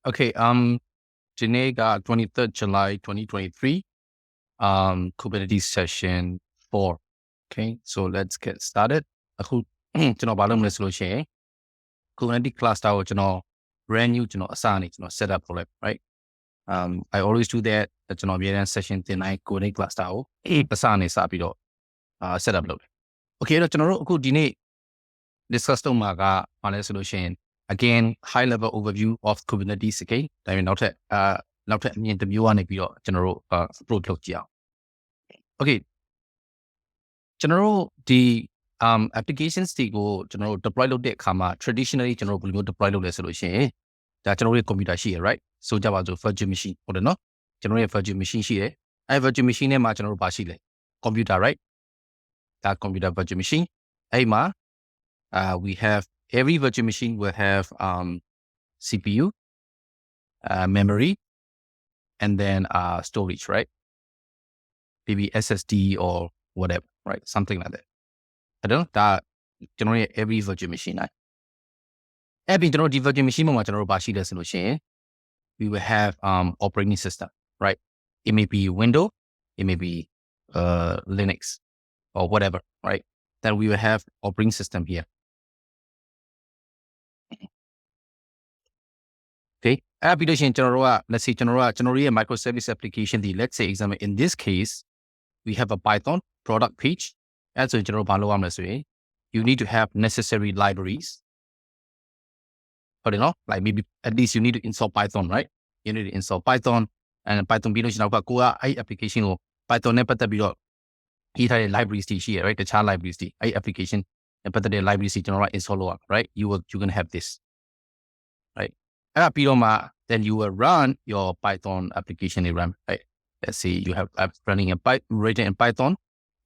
Okay, today got 23rd July 2023, Kubernetes session 4. Okay, so let's get started. အခု ကျွန်တော်ဘာလုပ်မလဲဆိုလို့ရှိရင် Kubernetes cluster ကိုကျွန်တော် brand new ကျွန်တော်အစအနေကျွန်တော် set up လုပ်လိုက် right? I always do that ကျွန်တော်အမြဲတမ်း session တင်တိုင်း Kubernetes cluster ကိုအစအနေစပြီးတော့set up လုပ်တယ် Okay အဲ့တော့ကျွန်တော်တို့အခုဒီနေ့ discuss လုပ်မှာကဘာလဲဆိုလို့ရှိရင် again high level overview of Kubernetes okay ဒါပေမဲ့နောက်ထပ်အမြင်တစ်မျိုးကနေပြီးတော့ကျွန်တော်တို့approach လုပ်ကြည့်အောင် okay ကျွန်တော်တို့ဒီ applications တွေကိုကျွန်တော်တို့ deploy လုပ်တဲ့အခါမှာ traditionally ကျွန်တော်တို့ဘယ်လိုမျိုး deploy လုပ်လဲဆိုလို့ရှိရင်ဒါကျွန်တော်တို့ရဲ့ computer ရှိရ right ဆိုကြပါစို့ virtual machine ဟုတ်တယ်နော်ကျွန်တော်ရဲ့ virtual machine ရှိတယ်အဲ virtual machine ထဲမှာကျွန်တော်တို့ဘာရှိလဲ computer right ဒါ computer virtual machine အဲ့မှာwe have every virtual machine will have CPU, memory, and then storage, right? Maybe SSD or whatever, right? Something like that. I don't know that generally every virtual machine. Every general virtual machine general solution, we will have operating system, right? It may be Windows, it may be Linux or whatever, right? Then we will have operating system here. Okay, application let's say generate a microservice application. Let's say example in this case, we have a Python product page. As a general you need to have necessary libraries. But you know, like maybe at least you need to install Python, right? You need to install Python and Python application or Python libraries here, right? The child libraries, application and the libraries install, right? You're gonna have this, right? Then you will run your Python application in RAM, right? Let's say you have running written in Python,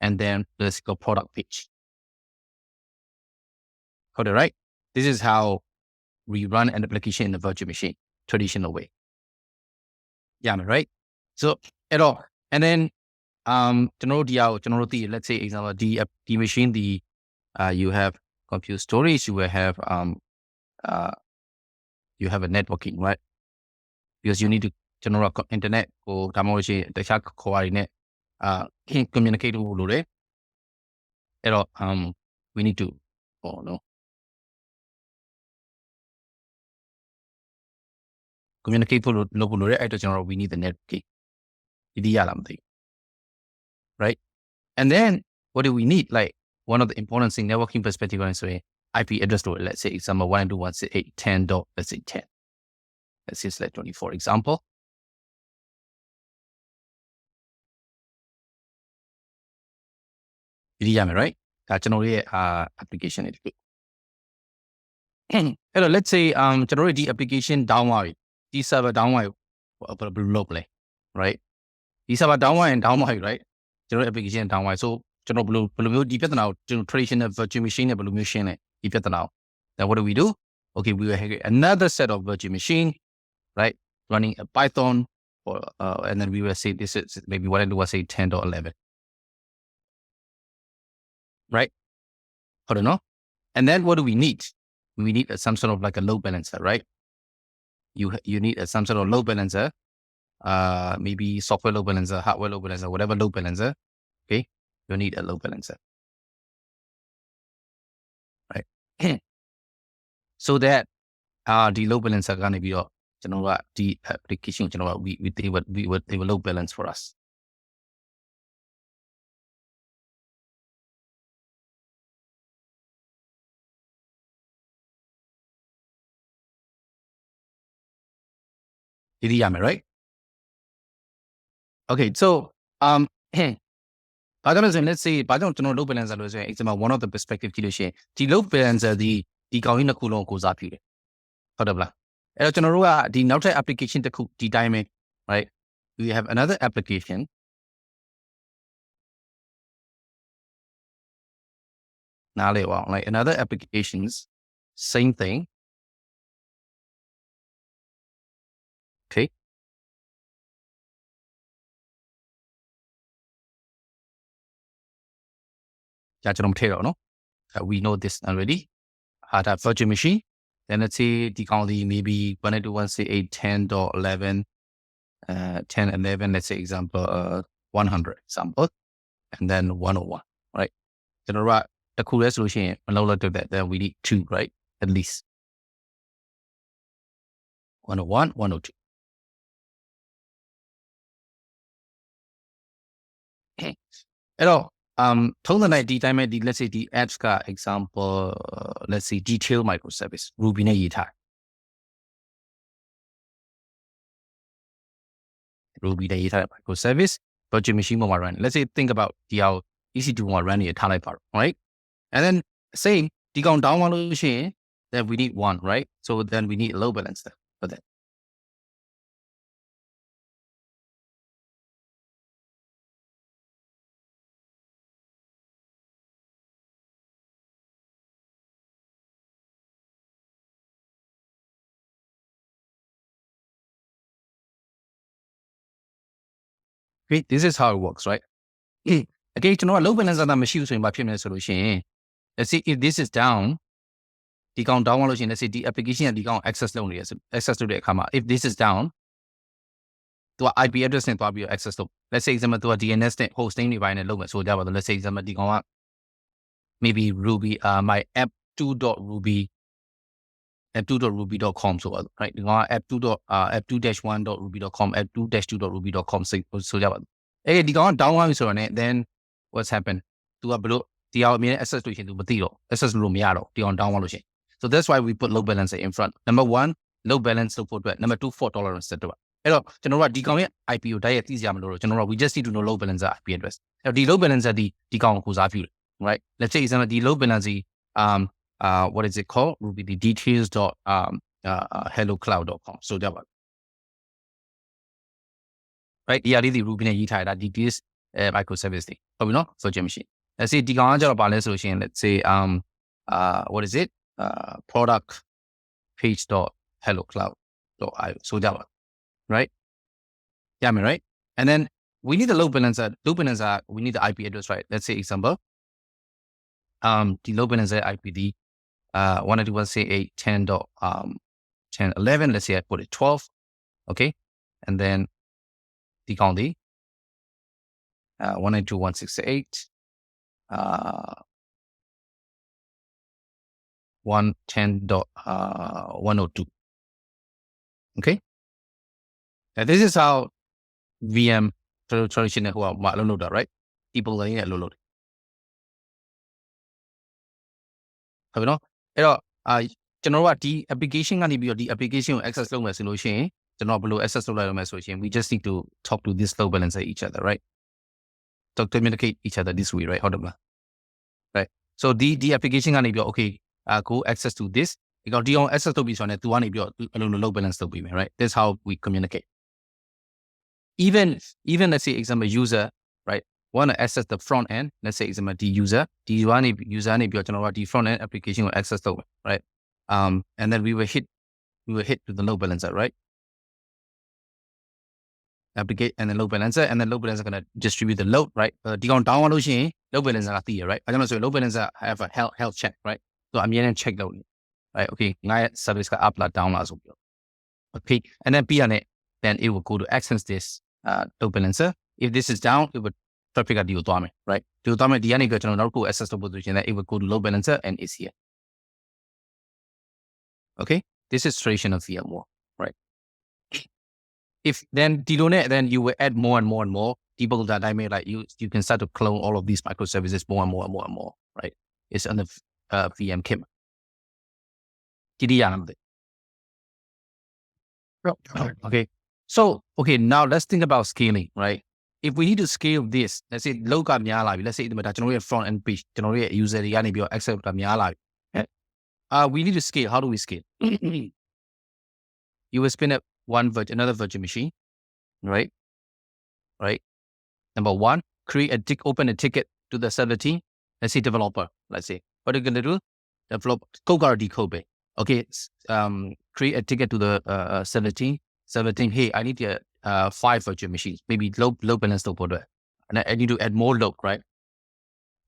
and then let's go product page. Got it, right? This is how we run an application in the virtual machine, traditional way. Yeah, right? So at all. And then let's say example the machine, you have compute storage, you will have you have a networking, right? Because you need to generate internet or communicate with it. We need to communicate with we need the networking. Right? And then what do we need? Like one of the important things networking perspective is IP address to it. Let's say example 192.168.10. Let's say 10. Let's just let 20 for example. Right? That's an application. Hello, let's say generate the application downwire. The server downwire locally, right? The server downwire and downwire, right? Generate application downwire. So blue deeper now traditional virtual machine blue machine deeper now. Then what do we do? Okay, we will have another set of virtual machine, right? Running a Python or and then we will say this is maybe what I do was say 10 or 11. Right? I don't know. And then what do we need? We need some sort of like a load balancer, right? You need some sort of load balancer, maybe software load balancer, hardware load balancer, whatever load balancer. Okay, you need a load balancer, right? So that the load balancer gonna be the application they will load balance for us. Right? Okay, so let's say load balancer is one of the perspective the load balancer the the application the timing, right? We have another application. Now like another applications, same thing. Okay. We know this already. Had a virtual machine. then let's say the count maybe 192.168.10.11 10.11 let's say example 100 example and then 101 right general the cool resolution then we need 2 right at least 101 102 အဲ့တော့ထုံးစံတိုင်းဒီတိုင်းပဲဒီ let's say ဒီ apps က example let's say detail microservice Ruby နဲ့ရေးထား Ruby နဲ့ရေးထားတဲ့ microservice virtual machine ပေါ်မှာ run let's say think about ဒီဟာ EC2 မှာ run နေထားလိုက်ပါတော့ right and then same ဒီကောင် down သွားလို့ရှိရင် then we need 1 right so then we need a load balancer for that okay this is how it works right okay ကျွန်တော်က load balancer သာမရှိဘူးဆိုရင်ဘာဖြစ်မလဲဆိုလို့ရှိရင် let's say if this is down ဒီကောင် down သွားလို့ရှိရင် let's say ဒီ application ကဒီကောင် access လုပ်နေရဆို access လုပ်တဲ့အခါမှာ if this is down သူက IP address နဲ့သွားပြီးတော့ access လုပ် let's say example သူက DNS နဲ့ hosting တွေပိုင်းနဲ့လုပ်မယ်ဆိုကြပါတော့ let's say example ဒီကောင်က maybe Ruby my app2.ruby app2.ruby.com ဆိုတော့ right ဒီကောင်က app2-1.ruby.com app2-2.ruby.com ဆိုကြပါတော့အဲ့ဒီကောင်က down သွားပြီဆိုတော့ ਨੇ then what's happened သူကဘလို့ဒီအောင်အမြင် access လုပ်ရှင်သူမသိတော့ access လို့မရတော့ဒီအောင် down သွားလို့ရှင် so that's why we put load balancer in front number 1 load balance လုပ်ဖို့အတွက် number 2 fault tolerance setတော့အဲ့တော့ကျွန်တော်တို့ကဒီကောင်ရဲ့ IP ကိုတိုက်ရိုက်သိစရာမလိုတော့ကျွန်တော်တို့ we just need to know load balancer IP address အဲ့တော့ဒီ load balancer ဒီကောင်ကိုစားပြုတယ် right let's say example ဒီ load balancer what is it called Ruby the details dot hellocloud.com ဆိုကြပါ right ဒီအရာလေးဒီ Ruby နဲ့ရေးထားတာ details microservice တွေဟုတ်ပြီနော် virtual machine let's say ဒီကောင်ကကျတော့ဘာလဲဆိုလို့ရှိရင် let's say what is it product page dot hellocloud dot io ဆိုကြပါ right yeah me right and then we need the load balancer we need the IP address right let's say example the load balancer IP ဒီ192.168.10.11 let's say I put it 12 okay and then the count the 192.168 110.102 okay and this is how VM traditional ဟိုမှာလုံးလို့တာ right people လည်းနဲ့လုံးလို့ဟုတ်ပြီနော်အဲ့တော့ကျွန်တော်တို့ကဒီ application ကနေပြီးတော့ဒီ application ကို access လုပ်မယ်ဆိုလို့ရှိရင်ကျွန်တော်ဘယ်လို access လုပ်လိုက်ရမလဲဆိုရင် we just need to talk to this load balancer each other right to communicate each other this way right ဟုတ်တယ်မလား right so the application ကနေပြီးတော့ okay go access to this ဒီကောင်ဒီအောင် access လုပ်ပြီးဆိုတော့ तू ကနေပြီးတော့အလုံးလုံး load balance လုပ်ပြီးမယ် right that's how we communicate even let's say example user right want to access the front end let's say example the user user နေပြီးတော့ကျွန်တော်တို့ကဒီ front end application ကို access လုပ်မယ် right and then we will hit to the load balancer right applicate and then load balancer and then load balancer going to distribute the load right ဒီကောင် down လို့ရှိရင် load balancer ကသိရ right အဲကြောင့်လို့ဆိုရင် load balancer have a health check right so အမြဲတမ်း check လုပ်နေ right okay ငါရဲ့ service က up လား down လားဆိုပြီးတော့ okay and then ပြီးရတဲ့ then it will go to access this load balancer if this is down it would traffic ကဒီကိုသွားမယ် right ဒီကိုသွားမယ်ဒီကနေပြီးတော့ကျွန်တော်နောက်တစ်ခု access လုပ်ဖို့ဆိုရင် it will go to load balancer and is here okay this is traditional VMware right if then then you will add more and more and more people that I made like you can start to clone all of these microservices more and more and more and more right it's on the VM kit okay so okay now let's think about scaling right if we need to scale this let's say low ကများလာပြီ let's say ဒီမှာဒါကျွန်တော်ရဲ့ front end page ကျွန်တော်ရဲ့ user တွေကနေပြီးတော့ access ကများလာပြီ we need to scale how do we scale you will spin up another virtual machine right number 1 open a ticket to the server team let's say developer let's say what are you going to do develop code decode okay create a ticket to the server team hey I need 5 virtual machines maybe load balance လုပ်ဖို့အတွက် and I need to add more load right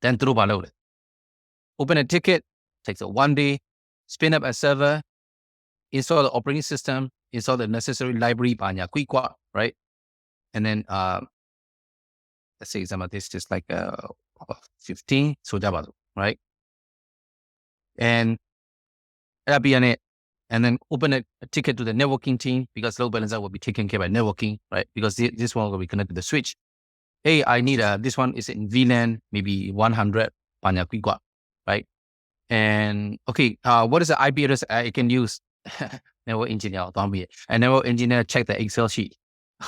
then through by load open a ticket takes a 1 day spin up a server install the operating system, install the necessary library, quick, right? And then let's say example, this is like 15, so Java, right? And that'll be on it. And then open a ticket to the networking team because load balancer will be taken care by networking, right? Because this one will be connected to the switch. Hey, I need this one is in VLAN, maybe 100, quick, right? And okay, what is the IP address I can use? Network engineer, don't be it. And network engineer check the Excel sheet.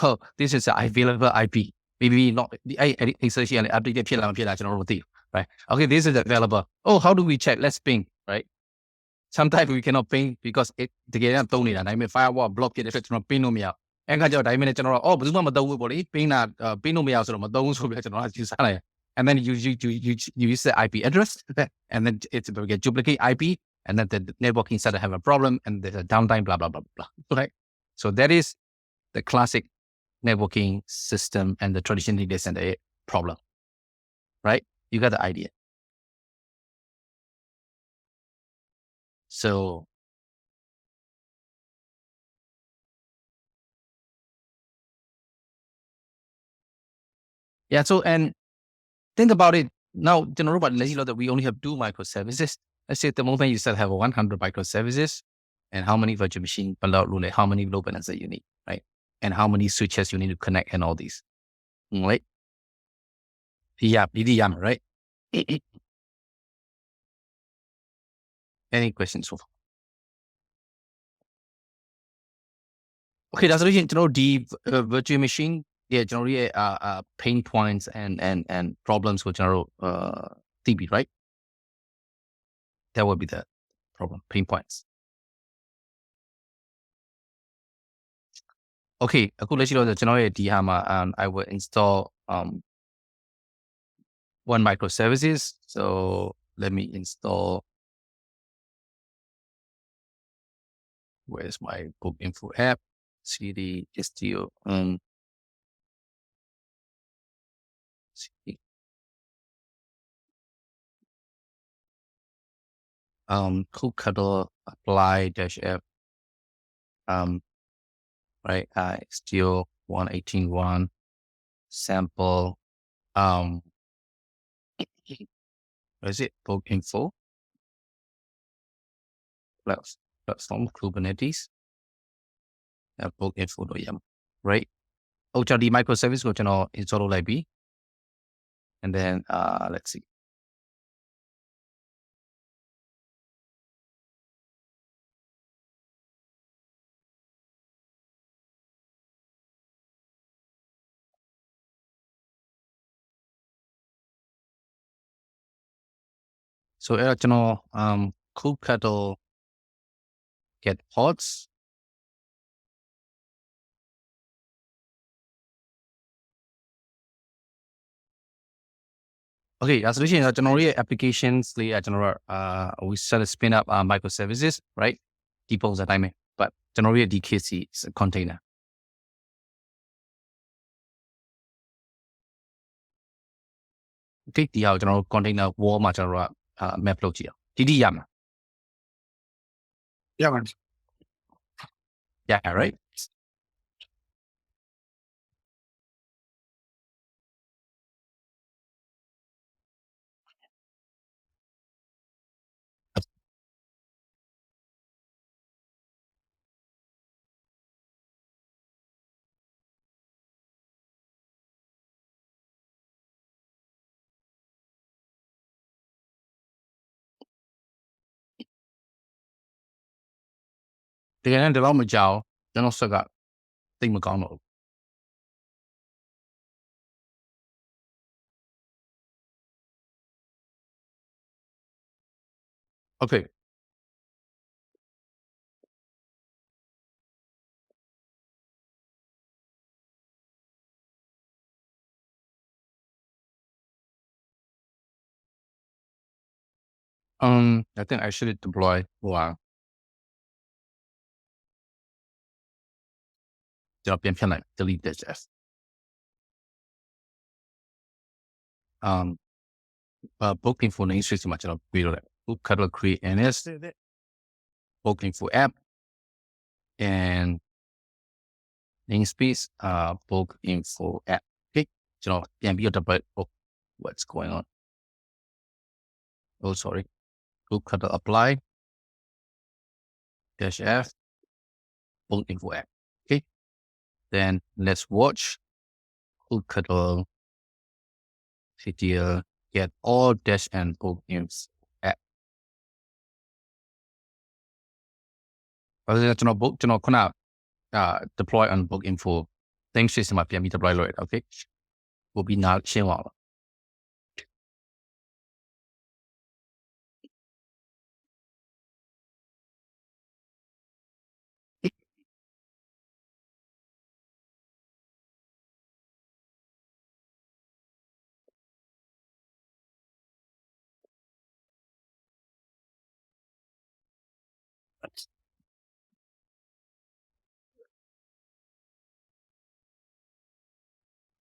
Oh, this is the available IP. Maybe not the Excel sheet and update, right? Okay, this is available. Oh, how do we check? Let's ping, right? Sometimes we cannot ping because it together don't need a firewall block it if ping no me out. And I just diamond general, oh, but you body ping that ping no me out, so use and then you use the IP address, and then it's get duplicate IP, and then the networking side have a problem, and there's a downtime, blah blah blah blah. Right. So that is the classic networking system and the traditional data center problem. Right. You got the idea. So yeah. So and think about it now. General, but let's you know that we only have 2 microservices. Let's say at the moment you still have 100 microservices, and how many virtual machine, how many load balancer you need, right? And how many switches you need to connect and all these, right? Yeah, PDM, right? Any questions so far? Okay, that's really the virtual machine. Yeah, generally pain points and problems with general TB, right? That would be the problem, pain points. Okay, aku let you know the general DHAMA, and I will install one microservices. So let me install. Where's my book info app? CD istio CD, Kubernetes apply dash f right istio 118.1 sample where is it? Book info platform Kubernetes book info right? Oh, the microservice go to install library, and then let's see. So Kubernetes get pods. Okay, as solution generally applications, the general we sort of spin up microservices, right? Depots that I mean, but generally a DKC is a container. Okay, the general container wall general map logia. DDM. Yeah, man. Yeah, right. The end of my job, then also got thing McConnell. Okay. I think I should deploy one. Delete this as booking for the system, book cuddle create NS booking for app. and namespace book info app. Okay, can be about what's going on. Oh, sorry. Group cutter apply -f book info app. Okay, then let's watch group cutter CTL get all dash and book info app. ဘာလို့လဲကျွန်တော် book ကျွန်တော်ခုနdeploy on book info things system မှာပြန်ပြီး deploy လုပ်ရတာ okay ပို့ပြီးနားရှင်းပါပါ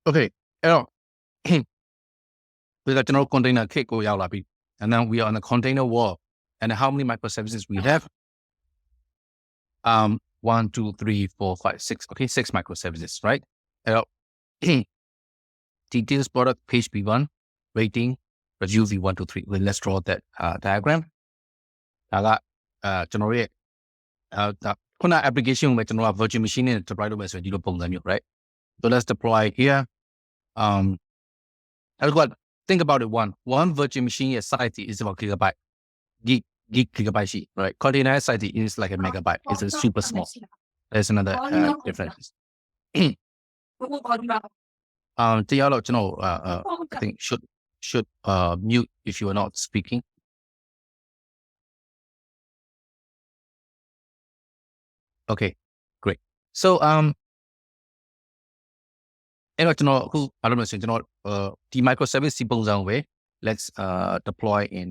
okay အဲ့တော့ ဒါကျွန်တော် container kit ကိုရောက်လာပြီ and then we are on the container wall and how many microservices we have 1 2 3 4 5 6 okay 6 microservices right အဲ့တော့ details product page v1 rating review v1 to 3 well, let's draw that diagram ဒါကကျွန်တော်ရဲ့ခုန application ကိုပဲကျွန်တော်က virtual machine နဲ့ deploy လုပ်မယ်ဆိုရင်ဒီလိုပုံစံမျိုး right so let's deploy here think about it one virtual machine size is about gigabyte gigabyte sheet, right? Container size is like a megabyte. It's a super small. There's another difference. I think should mute if you are not speaking. Okay, great. So anyway, I don't know, the microservice ပုံစံကိုပဲ let's deploy in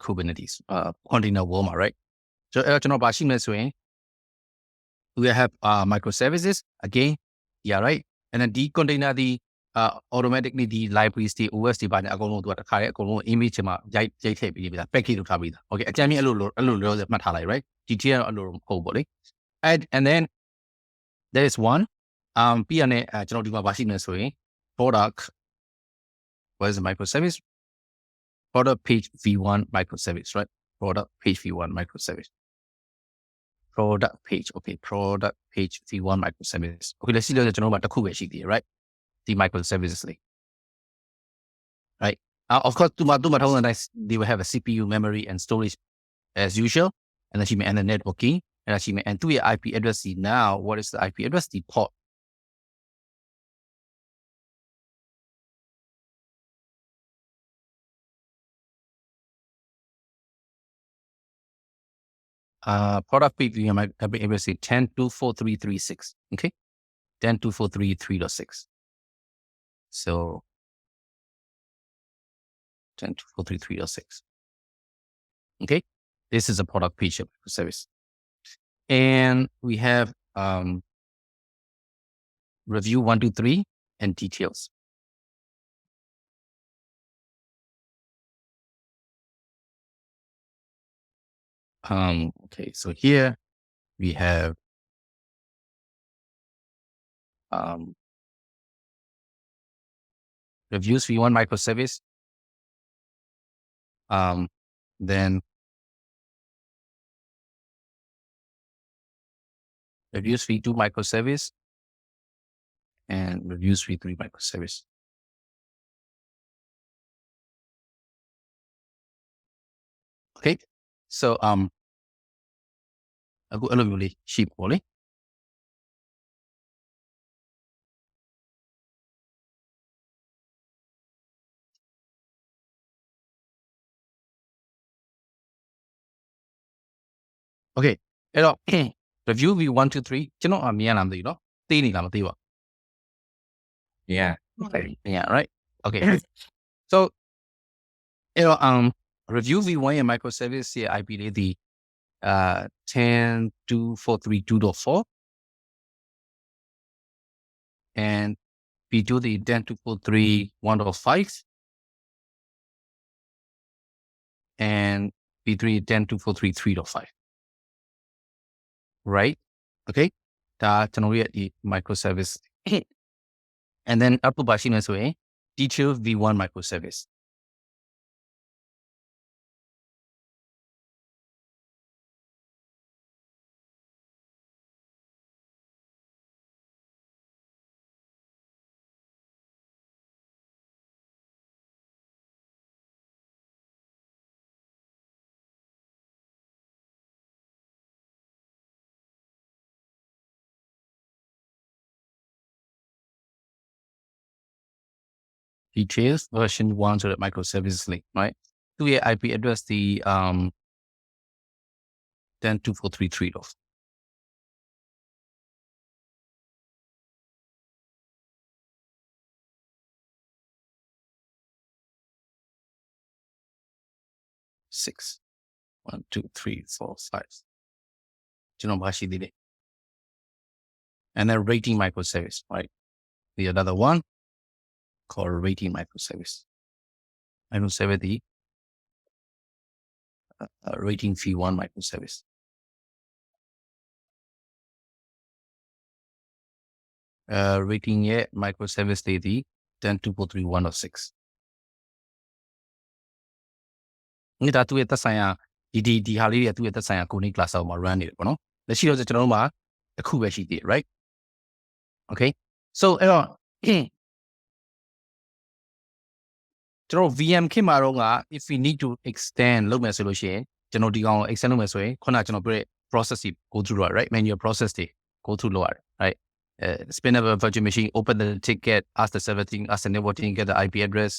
Kubernetes container world မှာ right? So အဲ့တော့ကျွန်တော်ဘာရှိမလဲဆိုရင် we have microservices again, yeah, right? And then the container automatically the libraries the OS တွေပါနေအကုန်လုံးသူကတစ်ခါလေးအကုန်လုံး image မှာရိုက်ထည့်ပြီးပြီလား package လုပ်ထားပြီးသား okay အကြမ်းမြင်အဲ့လိုမှတ်ထားလိုက် right? GTL အဲ့လိုမဟုတ်ဘူးလေ and then there is one ပြီးရတဲ့ကျွန်တော်ဒီမှာဘာရှိမလဲဆိုရင် product what is the microservice product page v1 microservice, right? Product page v1 microservice. Product page, okay. Product page v1 microservice. Okay, let's see the number to right? The microservices, right? Of course, they will have a CPU, memory, and storage as usual, and then and the networking, and to your IP address. Now, what is the IP address? The port. Product page v1 address 10.24336. Okay, 10.243.3.6. So 10.243.6. Okay, this is a product page service, and we have review 1 2 3 and details. Okay, so here we have reviews v1 microservice, then reviews v2 microservice, and reviews v3 microservice. Okay, so aku alam boleh ship boleh. Okay, အဲ့တော့ review v1 2 3ကျွန်တော်မြင်ရလားမသိဘူးเนาะသိနေလားမသိပါ Yeah, okay. Yeah, right. Okay. So review v1 ရဲ့ microservice ရဲ့ IP လေးဒီ10.243.2.4 and v2 the 10.243.1.5 and v3 10.243.3.5, right? okay ဒါကျွန်တော်ရဲ့ဒီ microservice and then output ပါရှိနေဆိုရင် detail v1 microservice details version 1 ဆိုတဲ့ microservices link right သူ့ရဲ့ IP address ဒီ10.2433 တော့ 6 1 2 3 4 5ကျွန်တော်မရှိသေးတယ် and then rating microservice right the another one called rating microservice the rating v1 microservice rating ရဲ့ microservice တွေဒီ10.2431.6ဒါသူ့ရဲ့သက်ဆိုင်ရာဒီဟာလေးတွေသူ့ရဲ့သက်ဆိုင်ရာ coding class အောက်မှာ run နေတယ်ပေါ့နော်လက်ရှိတော့ကျွန်တော်တို့မှာတစ်ခုပဲရှိသေးတယ် right okay so အဲ့တော့ကျွန်တော် VM ခေတ်မှာတော့က if we need to extend လုပ်မယ်ဆိုလို့ရှိရင်ကျွန်တော်ဒီကောင် extend လုပ်မယ်ဆိုရင်ခုနကကျွန်တော်ပြောတဲ့ process တွေ go through ရ right manual process တွေ go through လုပ်ရတယ် right spin up a virtual machine open the ticket ask the server thing ask the networking get the IP address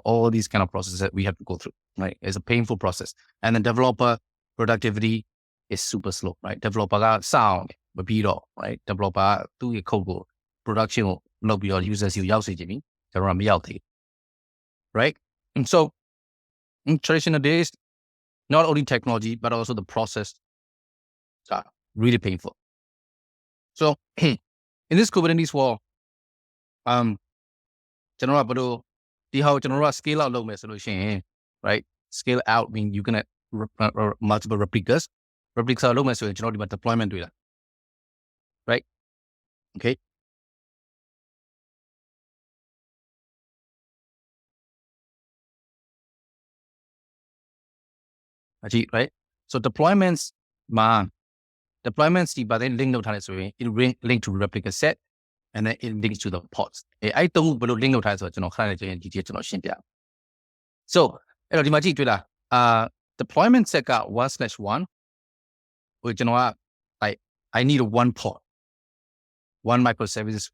all these kind of processes that we have to go through right it's a painful process and the developer productivity is super slow right developer ကစအောင်မပြီးတော့ right developer သူ့ရဲ့ code ကို production ကိုလုပ်ပြီးတော့ users ကိုရောက်စေချင်ပြီကျွန်တော်ကမရောက်သေးဘူး right and so in traditional days not only technology but also the process are really painful so in this Kubernetes world ကျွန်တော်ကဘယ်လိုဒီဟာကိုကျွန်တော်တို့က scale out လုပ်မယ်ဆိုလို့ရှိရင် right scale out mean you gonna multiple replicas လုပ်မယ်ဆိုရင်ကျွန်တော်ဒီမှာ deployment တွေ့လာ right okay right so deployments မှာ deployments ဒီပါတဲ့ link လုပ်ထားတယ်ဆိုရင် it link to replica set and then it links to the pods အဲ့တုံးဘယ်လို link လုပ်ထားလဲဆိုတော့ကျွန်တော်ခဏလေးချင်း detail ကျွန်တော်ရှင်းပြ so အဲ့တော့ဒီမှာကြည့်တွေ့လားdeployment set က 1/1 ဟိုကျွန်တော်က like I need a one pod one microservices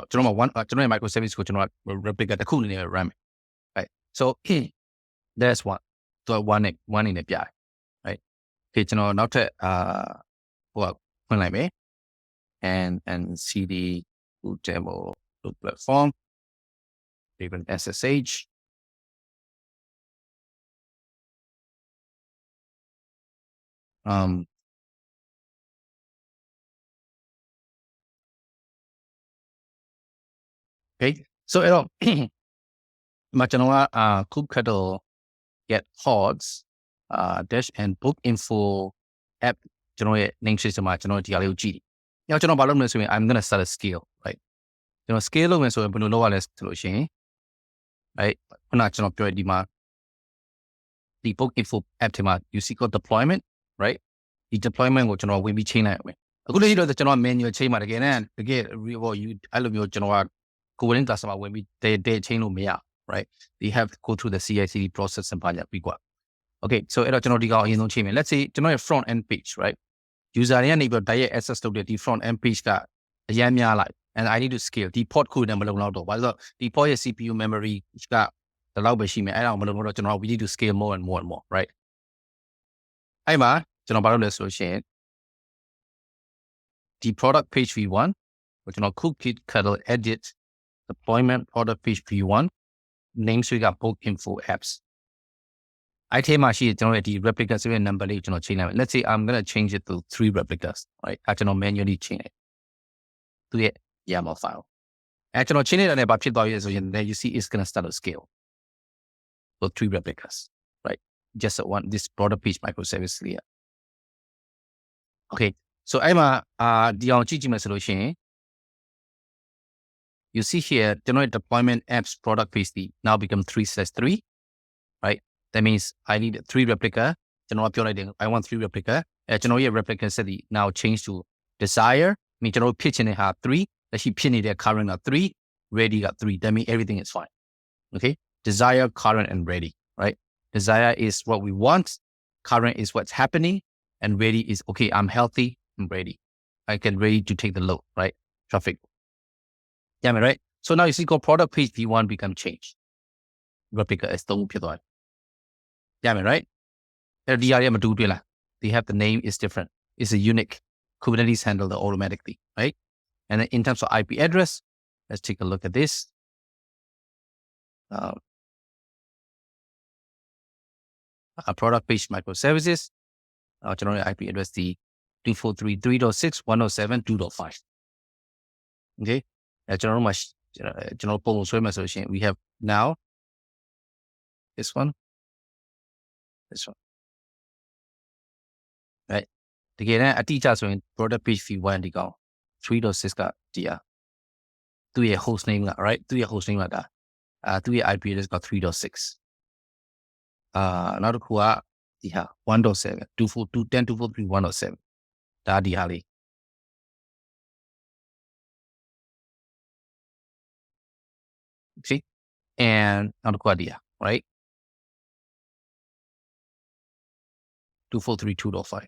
ကျွန်တော်မှာ ကျွန်တော်ရဲ့ microservice ကိုကျွန်တော်က replica တစ်ခုအနေနဲ့ run မယ် right so there's one သူက one အနေနဲ့ပြတယ် right okay ကျွန်တော်နောက်ထပ်ဟိုကဖွင့်လိုက်မယ် and cd demo platform even ssh okay so အဲ့တော့ဒီမှာကျွန်တော်ကkubectl get pods dash and book info app ကျွန်တော်ရဲ့ name system မှာကျွန်တော်ဒီဟာလေးကိုကြည့်တယ်။ကျွန်တော်ဘာလုပ်မလဲဆိုရင် I'm going to set a scale right ကျွန်တော် scale လုပ်မယ်ဆိုရင်ဘယ်လိုလုပ်ရလဲဆိုလို့ရှိရင် right ခုနကျွန်တော်ပြောဒီမှာဒီ book info app ထဲမှာ you see called deployment right ဒီ deployment ကိုကျွန်တော်ဝင်ပြီးချိန်လိုက်အောင်။အခုလေးတော့ကျွန်တော် manual ချိန်မှာတကယ်you အဲ့လိုမျိုးကျွန်တော်က Kubernetes cluster မှာဝင်ပြီးတဲချိန်လို့မရ right they have to go through the CI/CD process and ဘာညာပြီးกว่า okay so အဲ့တော့ကျွန်တော်ဒီကောင်အရင်ဆုံးချိန်မယ် let's say ကျွန်တော်ရဲ့ front end page right user တွေကနေပြီးတော့ direct access လုပ်တဲ့ဒီ front end page ကအရင်များလိုက် and I need to scale ဒီ port code နဲ့မလုံလောက်တော့ဘာလို့လဲဆိုတော့ဒီ port ရဲ့ CPU memory ကဒီလောက်ပဲရှိမယ်အဲ့ဒါမလုံတော့ကျွန်တော် we need to scale more and more right အဲ့မှာကျွန်တော်ဘာလုပ်လဲဆိုလို့ရှိရင်ဒီ product page v1 ကိုကျွန်တော် kubectl edit deployment product page v1 name ဆွဲက book info apps အဲ့ထဲမှာရှိတဲ့ကျွန်တော်ရဲ့ဒီ replica ဆိုတဲ့ number လေးကိုကျွန်တော်ချိန်လိုက်မယ် let's say I'm going to change it to 3 replicas right အဲ့ကျွန်တော် manually ချိန်လိုက်သူရဲ့ YAML file အဲ့ကျွန်တော်ချိန်လိုက်တာနဲ့ဘာဖြစ်သွားပြီလဲဆိုရင် then you see it's going to start to scale so 3 replicas right just one this product page microservice here okay So Emma, the GGM solution, you see here, generate deployment apps product phase now become 3/3, right? That means I need 3 replica. I want 3 replica. Generate replica city now change to desire. Me general pitch in it have 3. That she pin it current are 3, ready got 3. That means everything is fine. Okay. Desire, current, and ready, right? Desire is what we want. Current is what's happening. And ready is, okay, I'm healthy, I'm ready. I can ready to take the load, right? Traffic. Yeah, right? So now you see, go product page V1 become changed. Replica is still pure. Yeah, right? They have the name is different. It's a unique. Kubernetes handle it automatically, right? And then in terms of IP address, let's take a look at this. A product page microservices. General IP address the 243.3.6.107.2.5. Okay. General pole solution. We have now this one. Right. Again, I teach us when product page fee 1 to go 3.6 got the 2 host name, right? 2 host name that 2 IP address got 3.6. Now the Kua the 1.7, 242.10.243.107. That the Hali. See? And now the Quadia, right? 243.2.5.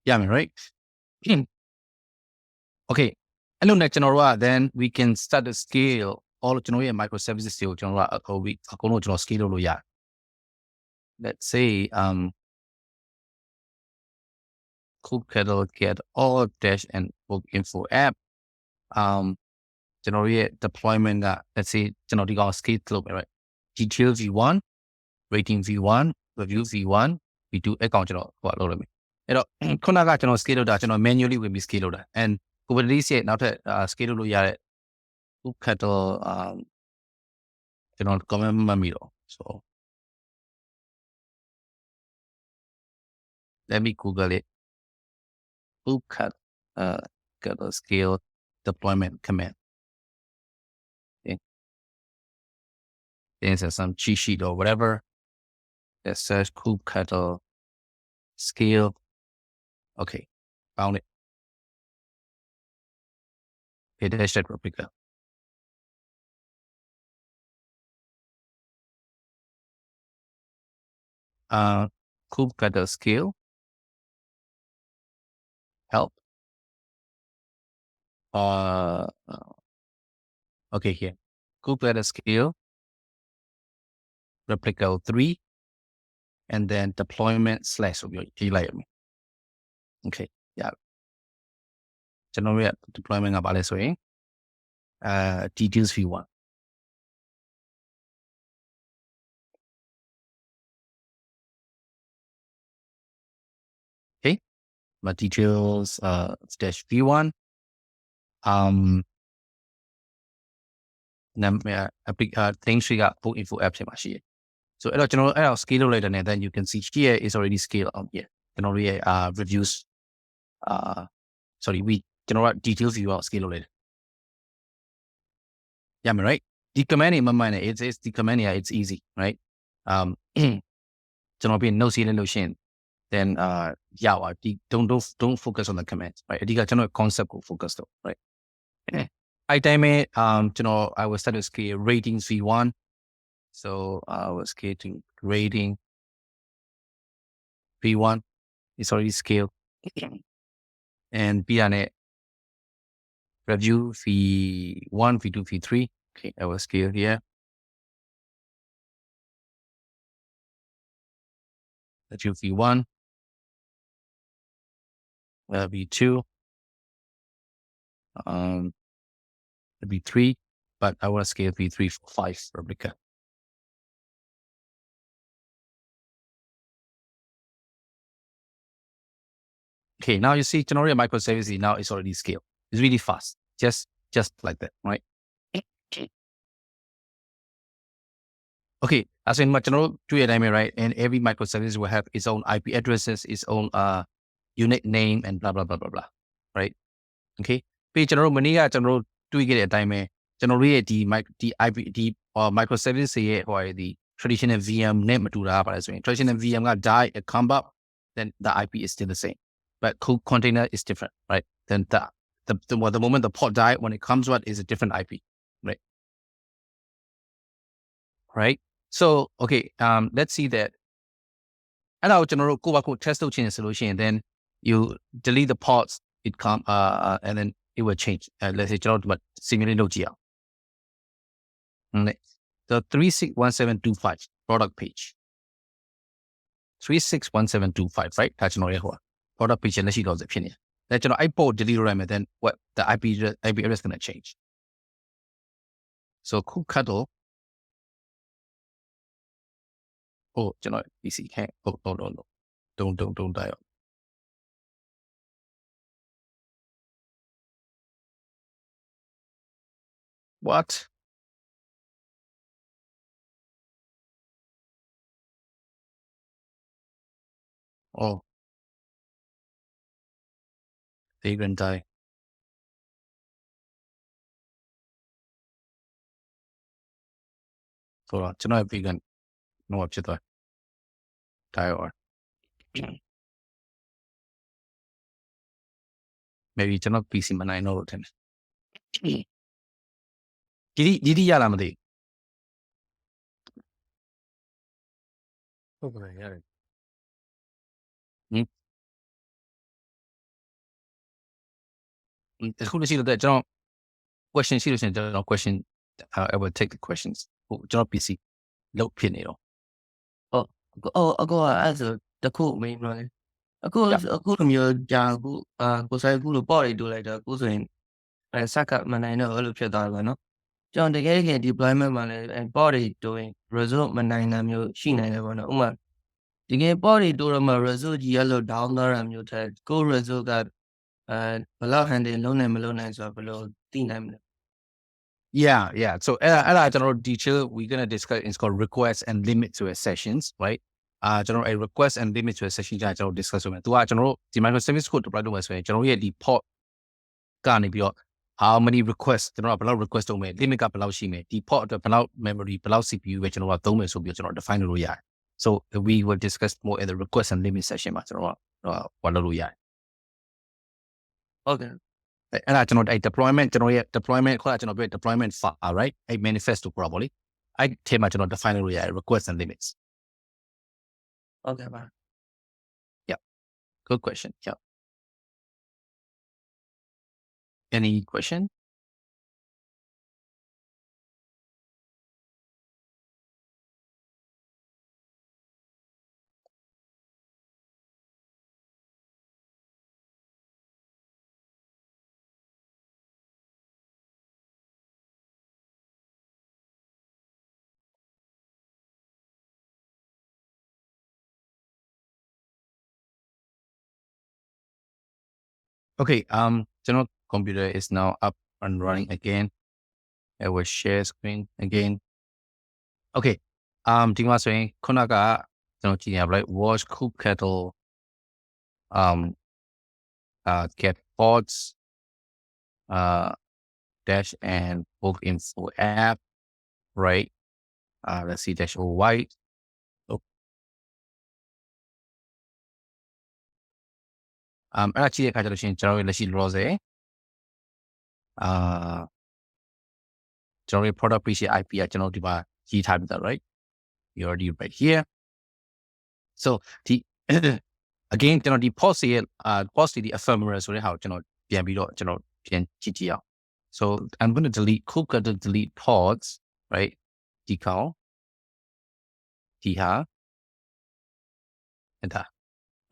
Yeah, I mean, right? Okay. And next then we can start to scale all of microservices to we scale. Let's say Kubernetes get all dash and book info app. Generate deployment let's say generate scale club, right? Detail V1, rating V1, review V1, we do account what load me. Scale manually will be scaled and Kubernetes now to scale Kubernetes comment so let me Google it. Kubernetes scale deployment command. Okay. There's some cheat sheet or whatever that says Kubernetes scale. Okay, found it. Okay, that's that replica. Kubernetes scale help. Okay, here. Kubernetes scale replica 3 and then deployment / okay, yeah. Generate deployment about this way. Details V1. Okay, my details dash V1. Things we got book info apps in. So scale later, and then you can see here is already scaled on here. Reviews. We generate details you are scale later. Yeah, right. The command in my mind, it's the command. Yeah, it's easy, right? Being no solution. Then don't focus on the commands, right? You got concept will focus though, right? I time it I will start to scale ratings V1. So I was scaling rating V1. It's already scaled. And beyond it, review V1, V2, V3. Okay, I will scale here. Review V1, V2, V3, but I want to scale V3 for 5 replica. Okay, now you see generate microservices now it's already scaled. It's really fast, just like that, right? Okay, As in general, right? And every microservice will have its own IP addresses, its own unit name, and blah blah blah blah blah, right? Okay. ပြီးကျွန်တော်တို့မနေ့ကကျွန်တော်တို့တွေ့ခဲ့တဲ့အတိုင်းပဲကျွန်တော်တို့ရဲ့ဒီ IP ဒီ microservice တွေရဲ့ဟိုဟာဒီ traditional VM နဲ့မတူတာပါလဲဆိုရင် traditional VM က die a come up then the IP is still the same but container is different, right? Then the moment the port die when it comes out is a different IP, right? Right? So okay, let's see that. အဲ့ဒါကိုကျွန်တော်တို့ကိုယ့်ဘာကို test လုပ်ချင်တယ်ဆိုလို့ရှိရင် then you delete the ports it come and then it will change. Let's say ကျွန်တော်တို့ simulate လုပ်ကြည့်အောင် the 361725 product page 361725 right ဒါကျွန်တော်ရဲ့ဟို product page လက်ရှိတော့စဖြစ်နေတယ်ကျွန်တော်အဲ့ port delete လုပ်ရမယ် then what the IP address is going to change. So kubectlကျွန်တော် PC ဟဲ့don't die. What? Oh, they can die. Soကျွန်တော် vegan တော့ဖြစ်သွား die or maybe ကျွန်တော် PC မနိုင်တော့လို့ထင်တယ်ဒီရလားမသိဟုတ်ကဲ့ရတယ်အခုလက်ရှိတော့ကျွန်တော် question ရှိလို့ရှိရင်ကျွန်တော် question I will take the questions ကျွန်တော် PC လောက်ဖြစ်နေတော့အခုအဲ့ဆိုတခုမင်းပြောလေအခုလိုမျိုးကြာအခုကိုဆိုင်အခုလိုပေါ့တွေတူလိုက်တော့အခုဆိုရင်စက်ကမနိုင်တော့အဲ့လိုဖြစ်သွားတယ်ပေါ့နော်ကျွန်တော်တကယ် deployment မှာလည်းပေါ့တွေတူရင် result မနိုင်တာမျိုးရှိနိုင်တယ်ပေါ့နော်ဥပမာတကယ်ပေါ့တွေတူတော့မှ result ကြီးအဲ့လို down သွားတာမျိုးထက်ကို result ကဘယ်လောက် handle လုံးနိုင်မလုံးနိုင်ဆိုတော့ဘယ်လိုသိနိုင်မလဲYeah. So I don't know detail we're gonna discuss it's called request and limit to a sessions, right? General a request and limit to a session ကျွန်တော် discuss လုပ်မယ်။ သူကကျွန်တော်တို့ဒီ microservice code deploy လုပ်မယ်ဆိုရင်ကျွန်တော်ရဲ့ဒီ port ကနေပြီးတော့ how many requests ကျွန်တော်ကဘယ်လောက် request လုပ်မယ် limit ကဘယ်လောက်ရှိမယ်ဒီ port အတွက်ဘယ်လောက် memory ဘယ်လောက် CPU ပဲကျွန်တော်ကသုံးမယ်ဆိုပြီးကျွန်တော် define လုပ်လို့ရတယ်။ So we will discuss more in the request and limit session မှာကျွန်တော်ကဟောလုပ်လို့ရတယ်။ Okay. အဲ့ဒါကျွန်တော်အဲ့ deployment ကျွန်တော်ရဲ့ deployment ခေါ်တာကျွန်တော်ပြော deployment file right အဲ့ manifest ကိုပြောပါလေအဲ့ထဲမှာကျွန်တော် define လုပ်ရရတယ် request and limits. Okay, bye. Yeah. Good question. Yeah. Any question? Okay, general computer is now up and running again. I will share screen again. Okay, ဒီမှာဆိုရင်ခုနကကျွန်တော်ကြည့်ရပါလိုက် watch kubectl get ports dash and book info app, right? Let's see dash white.အဲ့ဒါကြည့်တဲ့အခါကျလို့ရှိရင်ကျွန်တော်တို့လက်ရှိ loss ကျွန်တော်တို့ product page IP ကကျွန်တော်ဒီမှာရေးထားပြီးသား right? You already right here. So again ကျွန်တော်ဒီ post ရဲ့ post ဒီ ephemeral ဆိုတဲ့ဟာကိုကျွန်တော်ပြန်ပြီးတော့ကျွန်တော်ပြန်ကြည့်အောင် So I'm going to delete kubectl delete pods, right? ဒီကောင်ဒီဟာ enter,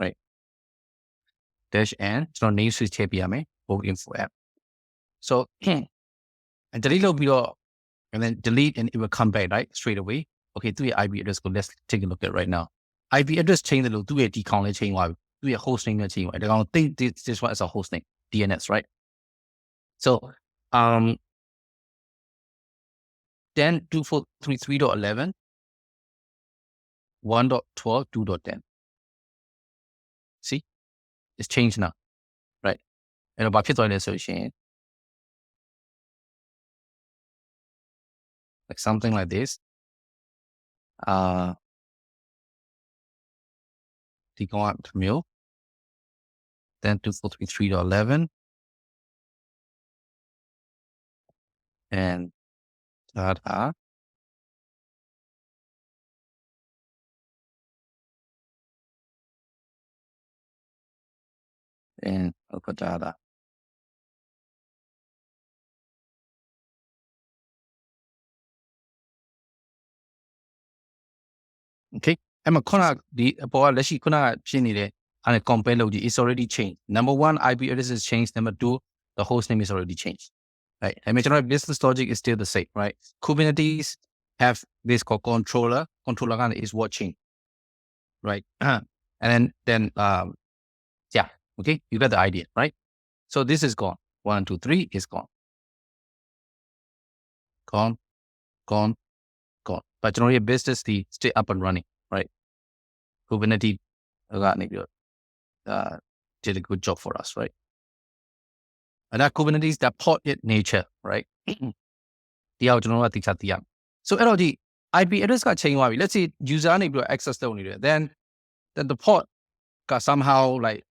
right? Dash and ကျွန်တော် name switch ထည့်ပြရမယ် book info app. So and delete လုပ်ပြီးတော့ and then delete and it will come back right straight away. Okay သူ့ရဲ့ IP address ကို let's take a look at right now. IP address change တယ်လို့သူ့ရဲ့ဒီကောင်လေး change သွားပြီသူ့ရဲ့ host name နဲ့ change သွားတယ်ဒါကောင် think this one is a host name DNS, right? So 10.2433.11 1.12 2.10 see it's changed now right အဲ့တော့ဘာဖြစ်သွားလဲဆိုရှင် like something like this the go out to mill then 2433.11 and data and local data okay အဲ့မှာခုနဒီအပေါ်ကလက်ရှိခုနကဖြစ်နေတဲ့အဲ့ compare လုပ်ကြည့် it's already changed number 1 IP address is changed number 2 the host name is already changed right I mean general business logic is still the same right Kubernetes have this called controller kind is watching right and then yeah okay you got the idea right so this is gone 1 2 3 is gone but generally business the stay up and running right Kubernetes did a good job for us right and that Kubernetes that ported nature right တရားကိုကျွန်တော်တို့ကသိချသိရမယ် so အဲ့တော့ဒီ IP address ကချိန်သွားပြီ let's say user နေပြီးတော့ access လုပ်နေတယ် then the port က somehow like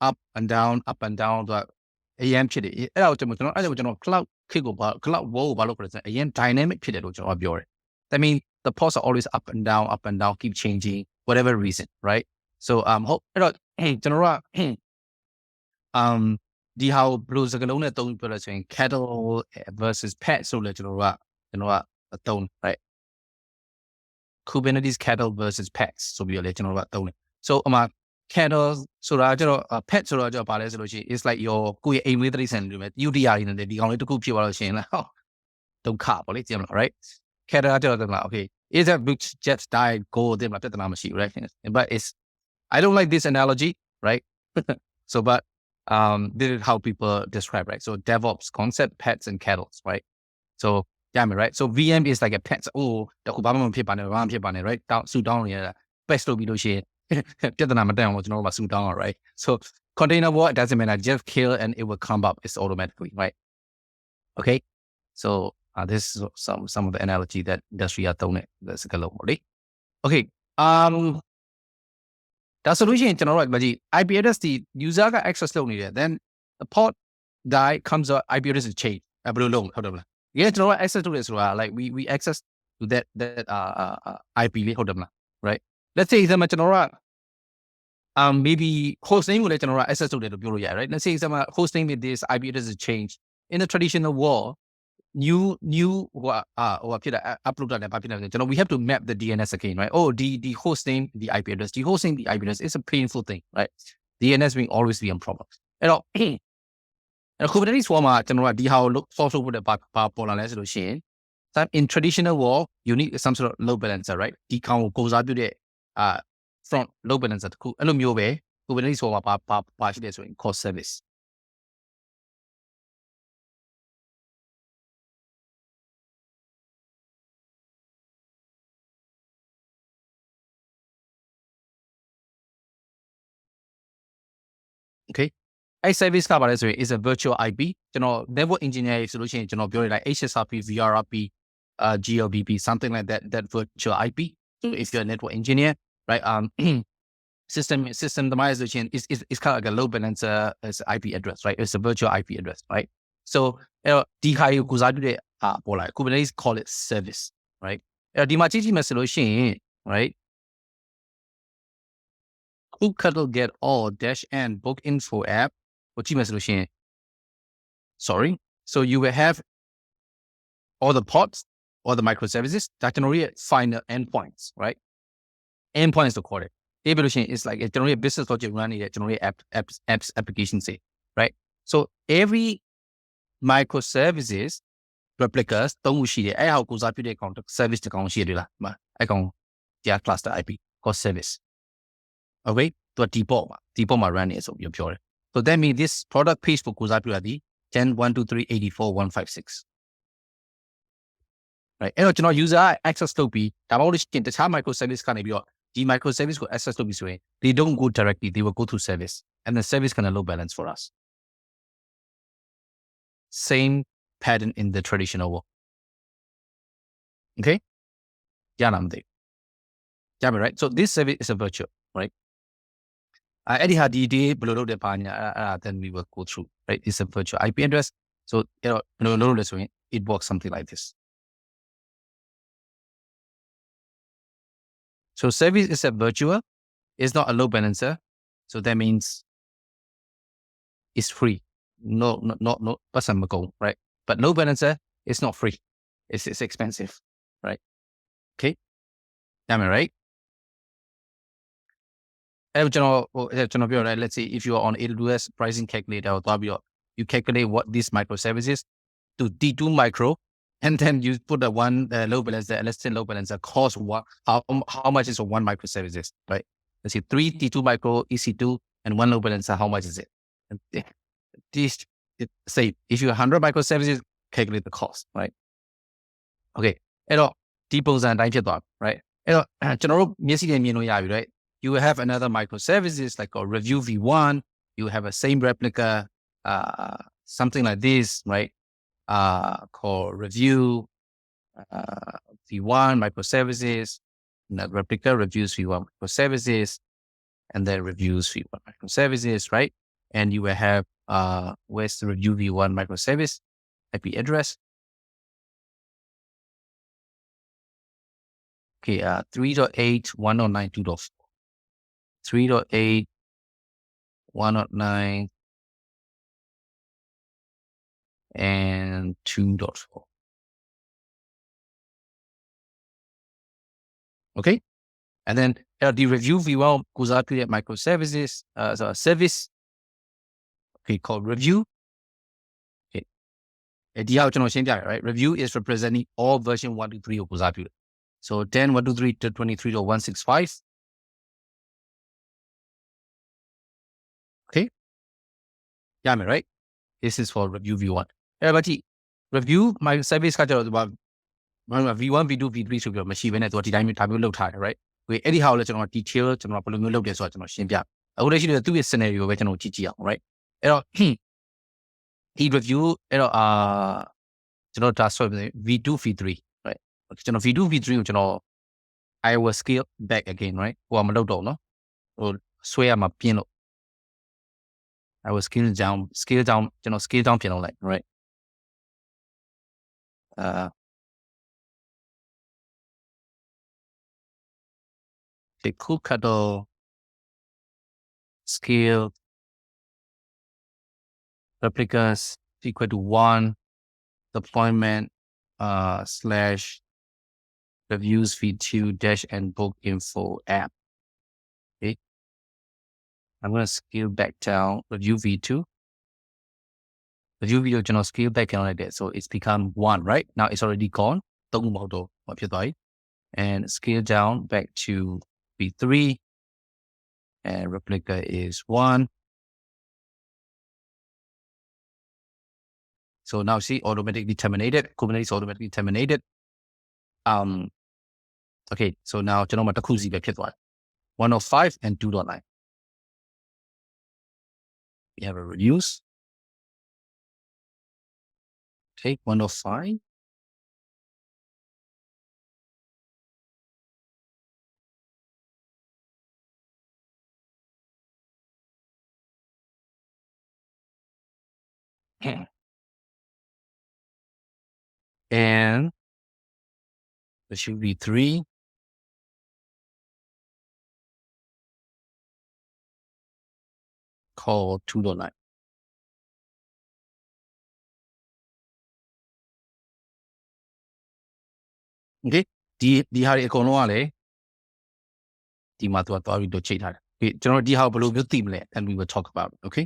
up and down တော့အရင်ဖြစ်တယ်အဲ့ဒါကိုကျွန်တော် cloud ခေတ်ကို cloud world ကိုဘာလို့ပြောလဲဆိုရင်အရင် dynamic ဖြစ်တယ်လို့ကျွန်တော်ပြောတယ် that means the ports are always up and down keep changing whatever reason right so ဟုတ်အဲ့တော့ကျွန်တော်တို့ကဒီဟာကိုဘယ်လိုစကားလုံးနဲ့သုံးပြောလဲဆိုရင် cattle versus pet ဆိုလဲကျွန်တော်တို့ကအသုံး right Kubernetes cattle versus pets ဆိုပြီးတော့လေကျွန်တော်တို့ကသုံးတယ် so အမှာ cattle ဆိုတာကျတော့ pet ဆိုတော့ကျတော့ဗာလဲဆိုလို့ရှိရင် it's like your ကိုယ့်ရဲ့အိမ်မွေးတိရစ္ဆာန်တွေပဲယူတရားတွေနဲ့ဒီကောင်လေးတစ်ခုဖြစ်သွားလို့ရှိရင်လည်းဟောဒုက္ခပေါ့လေကြည့်မလား right cattle ကကျတော့ okay is that which just died go တဲ့မှာပြဿနာမရှိဘူး right but it's I don't like this analogy right so but this is how people describe right so DevOps concept pets and cattle right so yeah right so VM is like a pet တခုဘာမှမဖြစ်ပါနဲ့ဘာမှဖြစ်ပါနဲ့ right တောင်းဆူတောင်းနေရတာ pet လုပ်ပြီးလို့ရှိရင်ပြဿနာမတက်အောင်လို့ကျွန်တော်တို့ကဆူတောင်းရ right so container war it doesn't matter just kill and it will come up it's automatically right okay so this is some of the analogy that industry ကသုံးတဲ့စကားလုံးပေါ့လေ okay ဒါဆိုလို့ရှိရင်ကျွန်တော်တို့ကမကြည့် IP address ဒီ user က access လုပ်နေတယ် then the port guy comes up IP address is changed ဘယ်လိုလုပ်ဟုတ်တယ်မလားကျွန်တော်တို့ access လုပ်တယ်ဆိုတာ like we access to that IP လေးဟုတ်တယ်မလား right let's say ကျွန်တော်တို့ကmaybe host name ကိုလည်းကျွန်တော်တို့ access လုပ်တယ်လို့ပြောလို့ရတယ် right let's say host name with this IP address is changed in the traditional world new ဟိုဖြစ်တာ upload တာလည်းဘာဖြစ်လဲဆိုကျွန်တော် we have to map the DNS again right oh the host name the IP address the host name the IP address is a painful thing right DNS will always be a problem အဲ့တော့Kubernetes ပေါ်မှာကျွန်တော်ကဒီဟာကို solve လုပ်ဖို့ဘာပေါ်လာလဲဆိုလို့ရှိရင် in traditional world you need some sort of load balancer right ဒီကောင်ကိုကိုစားပြုတဲ့front load balancer တခုအဲ့လိုမျိုးပဲ Kubernetes ပေါ်မှာဘာရှိလဲဆိုရင် core service okay အဲ့ service ကပါလဲဆိုရင် is a virtual IP ကျွန်တော် network engineer ဆိုလို့ရှိရင်ကျွန်တော်ပြောရလိုက် HSRP VRRP GLBP something like that virtual IP so if you're a network engineer right system သမားဆိုရင် is kind of like a load balancer as IP address right it's a virtual IP address right so အဲ့တော့ဒီဟာကိုကိုစားပြုတဲ့ပေါ်လာ Kubernetes call it service right အဲ့တော့ဒီမှာကြည့်မယ်ဆိုလို့ရှိရင် right Kubernetes get all -n book info app ကိုကြည့်မယ်ဆိုလို့ရှိရင် sorry so you will have all the pods all the microservices ဒါကျွန်တော်ရဲ့ final endpoints right endpoints လို့ခေါ်တယ်အေးဘယ်လိုရှိရင် it's like ကျွန်တော်ရဲ့ business logic run နေတဲ့ကျွန်တော်ရဲ့ apps application တွေ right so every microservices replicas သုံးခုရှိတယ်အဲ့ဟာကိုကိုစားပြုတဲ့ကောင် service တစ်ကောင်ရှိတယ်လားအဲ့ကောင်တရား cluster IP called service okay သူကဒီပေါ်မှာ run နေဆိုပြီးပြောတယ် so that means this product page ကိုကိုစားပြုတာဒီ 10 1 2 3 84 156 right အဲ့တော့ကျွန်တော် user access လုပ်ပြီးဒါမှမဟုတ်ရှင်တခြား microservice ကနေပြီးတော့ the microservice will access to this way. They don't go directly, they will go to service. And the service can load balance for us. Same pattern in the traditional world. Okay? Yeah, right? So this service is a virtual, right? Anyhow, then we will go through, right? It's a virtual IP address. So, it works something like this. So service is a virtual, it's not a load balancer. So that means it's free. No, right? But load balancer is not free. It's expensive, right? Okay. Am I right? Let's say if you are on AWS pricing calculator, you calculate what this microservices to D2 micro, and then you put the one load balancer, let's say load balancer cost how much is one microservices, right? Let's say 3 D2 micro EC2 and one load balancer, how much is it? And say if you have 100 microservices, calculate the cost, right? Okay. အဲ့တော့ဒီပုံစံအတိုင်းဖြစ်သွား right? အဲ့တော့ကျွန်တော်တို့မျက်စိနဲ့မြင်လို့ရပြီ right? You will have another microservices like a review v1, you have a same replica, something like this, right? Called review v1 microservices, and that replica reviews v1 microservices, and then reviews v1 microservices, right? And you will have where's the review v1 microservice IP address. Okay, 3.8.109.2.4. 3.8, 109, and 2.4. Okay, and then the review v1 goes out to the microservices, so a service, okay, called review. Okay, right? Review is representing all version 1 to 3 of goes out to. So 10, 1, 2, 3 to 23.165. Okay, yeah, right? This is for review v1. Everybody, review my service about v1, v2, v3 ဆိုပြီးတော့မရှိဘဲနဲ့သူကဒီတိုင်းမျိုးဒါမျိုးလုပ်ထားတယ် right? အဲ့ဒီဟာကိုလည်းကျွန်တော် detail ကျွန်တော်ဘယ်လိုမျိုးလုပ်တယ်ဆိုတာကျွန်တော်ရှင်းပြအခုလည်းရှိတယ်သူ့ရဲ့ scenario ပဲကျွန်တော်ကြည့်ကြည့်အောင် right? အဲ့တော့ဒီ review အဲ့တော့ကျွန်တော်ဒါဆိုရင် v2 v3 right? ကျွန်တော် v2 v3 ကိုကျွန်တော် I will scale back again, right? ဟိုကမလုပ်တော့နော်ဟိုဆွဲရမှာပြင်းလို့ I will scale down ကျွန်တော် scale down ပြင်လုပ်လိုက် right? The cool cuddle scale replicas equal to 1 deployment / reviews v2 dash and book info app. Okay, I'm going to scale back down review v2. Review video channel scale back down like that, so it's become 1, right? Now it's already gone. And scale down back to v3, and replica is 1. So now see, automatically terminated. Kubernetes automatically terminated. Okay, so now ကျွန်တော်မှာတစ်ခုစီပဲဖြစ်သွားတယ် 105 and 2.9. We have a reviews. Take 105. And there should be 3. Called 2.9. Okay, ဒီဟာတွေအကုန်လုံးကလည်းဒီမှာသွားပြီးတော့ချိန်ထားတယ် Okay, ကျွန်တော်ဒီဟာကိုဘယ်လိုမျိုးသိမလဲ and we will talk about it. Okay,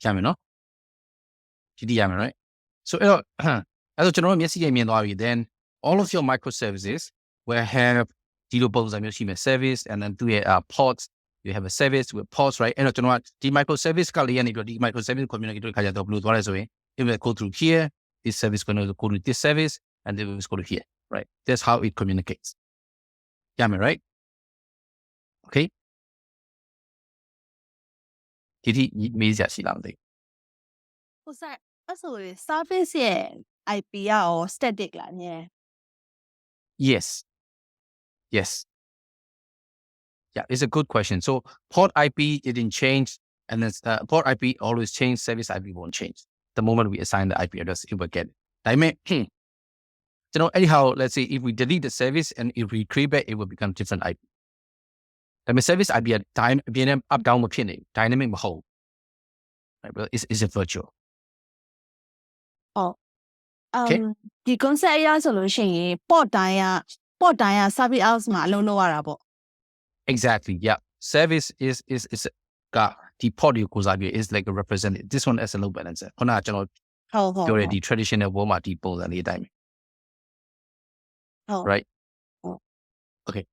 ရမယ်နော်ဒီရမယ် right? So အဲ့တော့ကျွန်တော်တို့မျက်စိနဲ့မြင်သွားပြီ then all of your microservices will have ဒီလိုပုံစံမျိုးရှိမယ် service and then သူရဲ့ pods, you have a service with pods, right? အဲ့တော့ကျွန်တော်ကဒီ microservice ကလေးကနေပြီးတော့ဒီ microservice communicate ခါကျတော့ဘယ်လိုသွားလဲဆိုရင် it will go through here, this service going to go to this service, and then we just go to here, right? That's how it communicates. Yeah, am I right? Okay. ဒီထိမေးစရာရှိလားမသိဘူး ဟုတ်ဆရာအဲ့ဆိုရင် service ရဲ့ IP ကရော static လားအမြဲ Yes. Yes. Yeah, it's a good question. So port IP didn't change, and then port IP always change. Service IP won't change. The moment we assign the IP address, it will get it. ဒါပေမဲ့ anyhow, let's say if we delete the service and if we create back, it will become different IP. ဒါပေမဲ့ service IP က အပြင်နဲ့ up down မဖြစ်နေဘူး dynamic မဟုတ်ဘူး right? But it's a virtual. ဟုတ် Okay. ဒီ concept အရဆိုလို့ရှိရင် port တိုင်းက service house မှာအလုံးလုပ်ရတာပေါ့ Exactly. Yeah. Service is the port you is like a representative. This one as a load balancer. ခုနကကျွန်တော် ဟုတ် ပြောတဲ့ဒီ traditional world မှာဒီပုံစံလေးအတိုင်းပဲ ဟုတ် right? ဟုတ် Okay.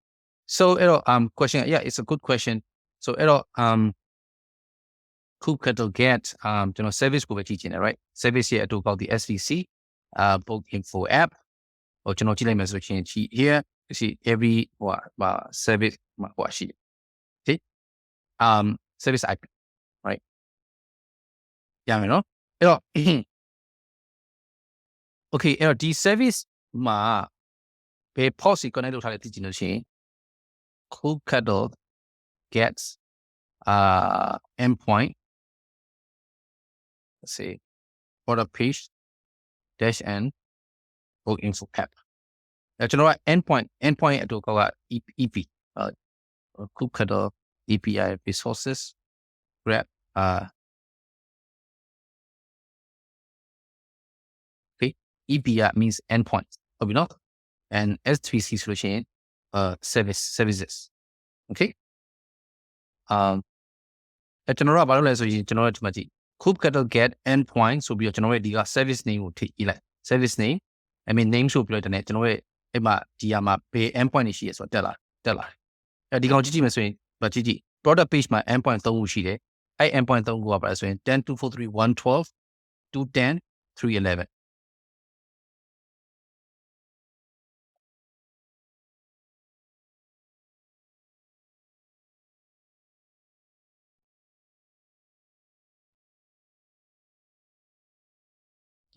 So question, yeah, it's a good question. So Kubernetes get service ကိုပဲကြည့်ချင်တယ် right? Service ရဲ့အတူကောက်ဒီ SVC book info app ဟိုကျွန်တော်ကြည့်လိုက်မယ်ဆိုရင် here you see every service ဟိုရှိတယ် okay service IP right ရမယ်နော်အဲ့တော့ okay အဲ့တော့ဒီ service မှာဘယ် port စီ connect လုပ်ထားလဲသိချင်လို့ရှိရင် Kubernetes gets endpoint, let's see, order page dash n book info app. ကျွန်တော်က endpoint အတူကောက EP Kubernetes API resources grab okay EP means endpoint ဟုတ်ပြီနော် and S3C ဆိုလို့ရှိရင်services okay ကျွန်တော်ကဘာလုပ်လဲဆိုရင်ကျွန်တော်တို့ဒီမှာကြည့် Kubernetes get endpoint ဆိုပြီးတော့ကျွန်တော်ရဲ့ဒီက service name ကိုထည့်လိုက် service name I mean name ဆိုပြီးတော့ကျွန်တော်ရဲ့အဲ့မှာဒီဟာမှာဘယ် endpoint တွေရှိရဆိုတော့တက်လာဒီကောင်ကြည့်မယ်ဆိုရင်ကြည့် product page မှာ endpoint 3ခုရှိတယ်အဲ့ endpoint 3ခုကပါလဲဆိုရင် 10.243.112 210 311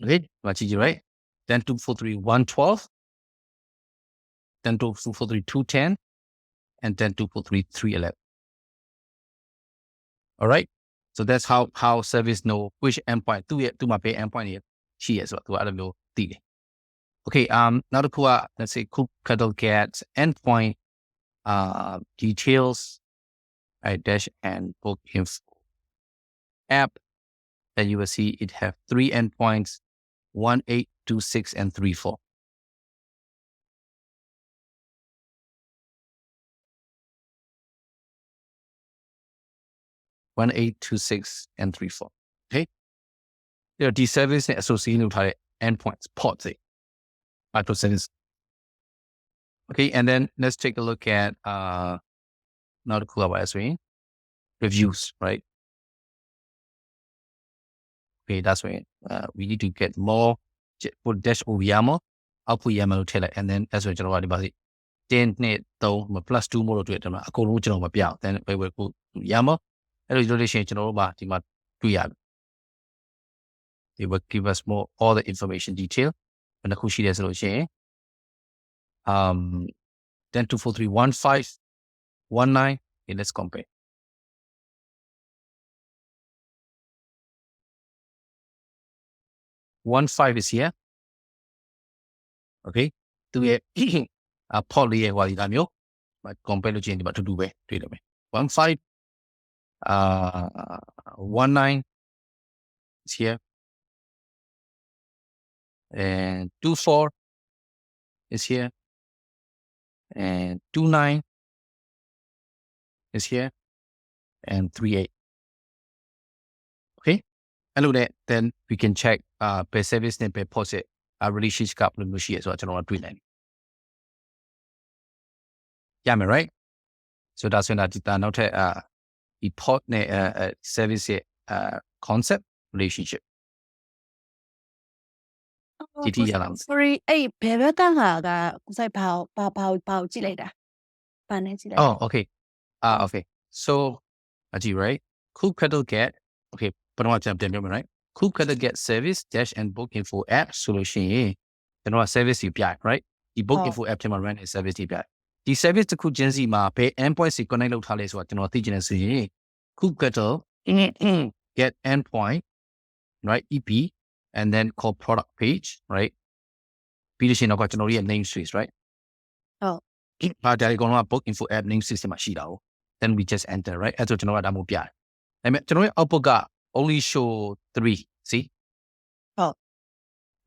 okay ကြည့် right 10.243.112 10.243.210 and 10.243.311 all right so that's how service know which endpoint သူ့မှာဘယ် endpoint တွေရှိရဆိုတော့သူအဲ့လိုမျိုးသိတယ် okay နောက်တစ်ခုက let's say Kubernetes get endpoint details right dash and book info app and you will see it have 3 endpoints 1, 8, 2, 6 and 3, 4 1, 8, 2, 6 and 3, 4 okay there are these service associated with endpoints ports microservices okay and then let's take a look at now the cool reviews right okay that's when we need to get more put dash over YAML output YAML ထည့်လိုက် and then that's when ကျွန်တော်ကဒီပါစီ10နဲ့3 plus 2 မို့လို့တွေ့တယ်မှာအကုန်လုံးကျွန်တော်မပြအောင် then we will put YAML အဲ့လိုလို့ရှိရင်ကျွန်တော်တို့မှာဒီမှာတွေ့ရပြီ they will give us more all the information detail ဘယ်နှခုရှိတယ်ဆိုလို့ရှိရင်10.243.15.19 okay let's compare 15 is here okay သူရဲ့ port လေးရဲ့ဟိုဒီဒါမျိုး compare လုပ်ချင်ဒီမှာအတူတူပဲတွေ့တယ်မယ်15 19 is here and 24 is here and 29 is here and 38 okay and look at then we can check per service name per port relationship ကဘယ်လိုမျိုးရှိရဆိုတော့ကျွန်တော်တို့တွေ့နိုင်တယ်ရမယ် right so that's when ဒါနောက်ထပ်ဒီ port နဲ့ service ရဲ့concept relationship GT ရလာ sorry အဲ့ဘယ်ဘက်ကဟာကကိုစိုက်ဘာကြည့်လိုက်တာဘာနဲ့ကြည့်လိုက် Oh, okay. Okay. So, Aji, right? Kubernetes get, okay, but not jump in, right? Kubernetes get service dash and book info app solution. You know, service API, right? The book info app to run a service API. The service to Kubernetes ma pay endpoint se connect lo thale so you know teaching say Kubernetes get endpoint, right? EP and then call product page, right?ပြီးတော့ကျွန်တော်ရဲ့ name space, right? ဒါကြကောင်က book info app name system မှာရှိတာကို then we just enter, right? အဲ့ဆိုကျွန်တော်ကဒါမျိုးပြတယ်။ဒါပေမဲ့ကျွန်တော်ရဲ့ output က only show 3 see ဟုတ်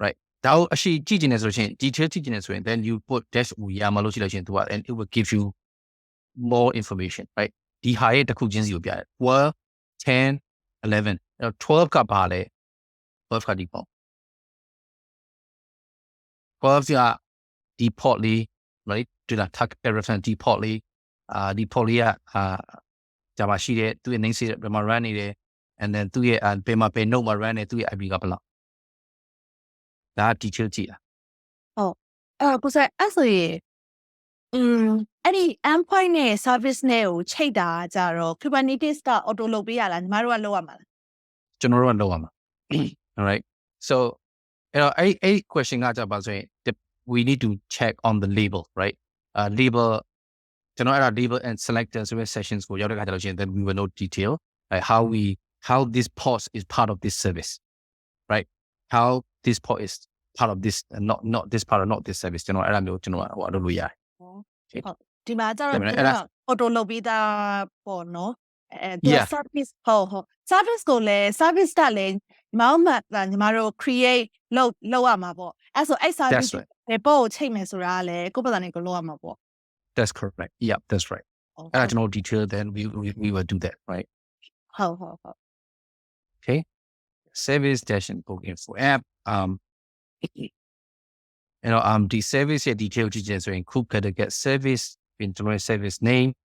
right ဒါကိုအရှိကြည့်ကျင်နေဆိုလို့ရှိရင် detail ကြည့်ကျင်နေဆိုရင် then you put dash ကိုရမှာလို့ရှိလို့ရှိရင် သူက and it will give you more information, right? ဒီဟာရဲ့တစ်ခုချင်းစီကိုပြတယ်12 10 11 12ကပါလဲ12ကဒီပေါ့12က default လေး right တွေ့လား tag reference default လေးdefault လေးကJava ရှိတယ်သူရဲ့ name set ဘယ်မှာ run နေတယ် and then သူရဲ့ဘယ်မှာဘယ် node မှာ run နေသူရဲ့ IP ကဘယ်လောက်ဒါ detail ကြည့်တာ ဟုတ်ကိုစိုက်အဲ့ဆိုရင်အဲ့ဒီ endpoint နဲ့ service နဲ့ကိုချိတ်တာကြတော့ Kubernetes က auto လုပ်ပေးရလားညီမတို့ကလုပ်ရမှာလား ကျွန်တော်တို့ကလုပ်ရမှာ alright so အဲ့ question ကကြပါဆိုရင် we need to check on the label, right? Label ကျွန်တော်အဲ့ဒါ label and selector ဆိုတဲ့ sessions ကိုရောက်တဲ့ခါကျတော့ရှင် then we will know detail, like how this port is part of this service, right? How this port is part of this and not this part or not this service ကျွန်တော်အဲ့ဒါမျိုးကျွန်တော်ဟိုအလုပ်လုပ်ရတယ် ဟုတ်ဒီမှာကျတော့ကျွန်တော် auto လုပ်ပေးတာပေါ့နော်သူ service ဟုတ် service ကိုလည်း service ကလည်းညီမတို့ create လုပ်ရမှာပေါ့အဲ့ဆိုအဲ့ service ဘယ်ပေါ်ကိုချိန်မယ်ဆိုတာကလည်းကိုယ့်ဘာသာနဲ့ကိုလုပ်ရမှာပေါ့ That's correct. Yeah, that's right. And I know detail, then we will do that, right? How. Okay. Service dash and book info app. The service here detail details so include to get service, internal service name,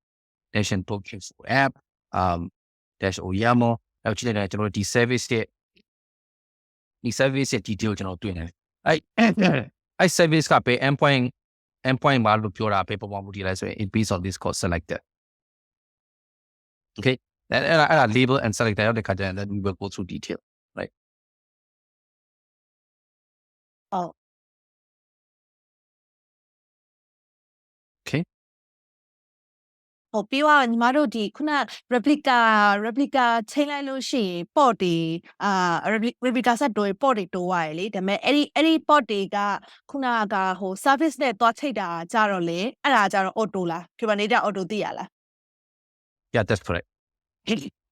dash and book info app, dash oyamo. Actually, the service here. The service here detail doing it. I service ka pay endpoint မှာလို့ပြောတာပဲပုံမှန်မူတည်လိုက်ဆိုရင် it based on this called selector. Okay, then label and selector ရောက်တဲ့ခါကျရင် then we will go through detail, right? Oh. Okay. ဟုတ်ပြီးတော့ညီမတို့ဒီခုန replica ချိန်လိုက်လို့ရှိရင် port တွေreplica set တွေ port တွေတိုးရတယ်လေဒါပေမဲ့အဲ့ဒီ port တွေကခုနကဟို service နဲ့တွားချိတ်တာကြတော့လေအဲ့ဒါကြတော့ auto လား Kubernetes auto သိရလား Yeah, that's correct.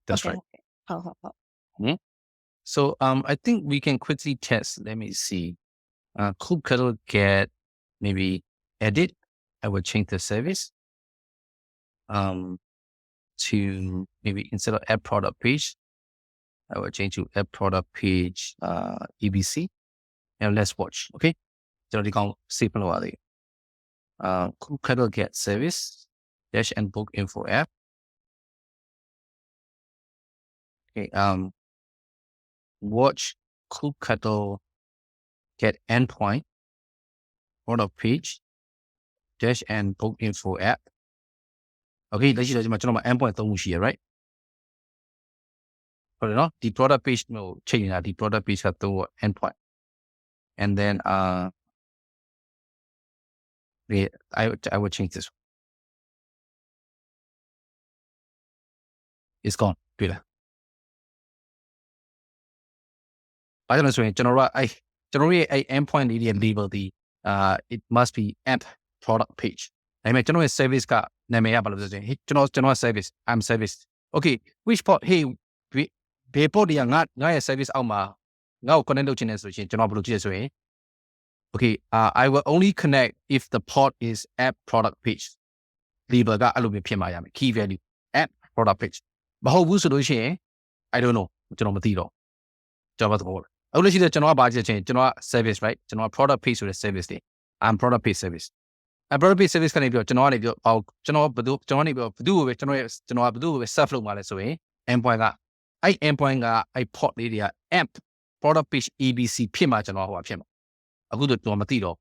That's right. ဟုတ် So I think we can quickly test. Let me see. Kubernetes get maybe edit. I will change the service. To maybe instead of app product page, I will change to app product page EBC. And let's watch. Okay. So they can save it. Kubernetes get service dash and book info app. Okay. Watch Kubernetes get endpoint product page dash and book info app. Okay, let's see.ကျွန်တော်မှာ endpoint 3ခုရှိရ right? ဟုတ်တယ်နော်ဒီ product page ကိုချိန်နေတာဒီ product page ကတော့ endpoint. And then I will change this. It's gone. တွေ့လားဘာကြောင့်လဲဆိုရင်ကျွန်တော်တို့ရဲ့ endpoint လေးရဲ့ label ဒီit must be app product page. ဒါပေမဲ့ကျွန်တော်ရဲ့ service ကနာမည်ကဘာလို့ဆိုရင်ကျွန်တော် service I'm service. Okay, which port? Hey, ဘယ် port တွေကငါရဲ့ service အောက်မှာငါ့ကို connect လုပ်ချင်နေဆိုရင်ကျွန်တော်ဘယ်လိုကြည့်ရဆိုရင် Okay, I will only connect if the port is app product page. Label ကအဲ့လိုမျိုးဖြစ်မှာရမယ် key value app product page. မဟုတ်ဘူးဆိုလို့ရှိရင် I don't know ကျွန်တော်မသိတော့ကျွန်တော်ဘာလို့အခုလို့ရှိတယ်ကျွန်တော်ကဘာကြည့်ချင်ကျွန်တော်က service right ကျွန်တော်က product page ဆိုတဲ့ service တွေ I'm product page service. product page service ကနေပြီးတော့ကျွန်တော်ကနေပြီးတော့ကျွန်တော်ကနေပြီးတော့ဘယ်သူ့ကိုပဲကျွန်တော်ကဘယ်သူ့ကိုပဲ serve လုပ်မှာလဲဆိုရင် endpoint ကအဲ့ endpoint ကအဲ့ port လေးတွေက app product page ABC ဖြစ်မှာကျွန်တော်ဟိုဖြစ်မှာ အခုတော့တော်မသိတော့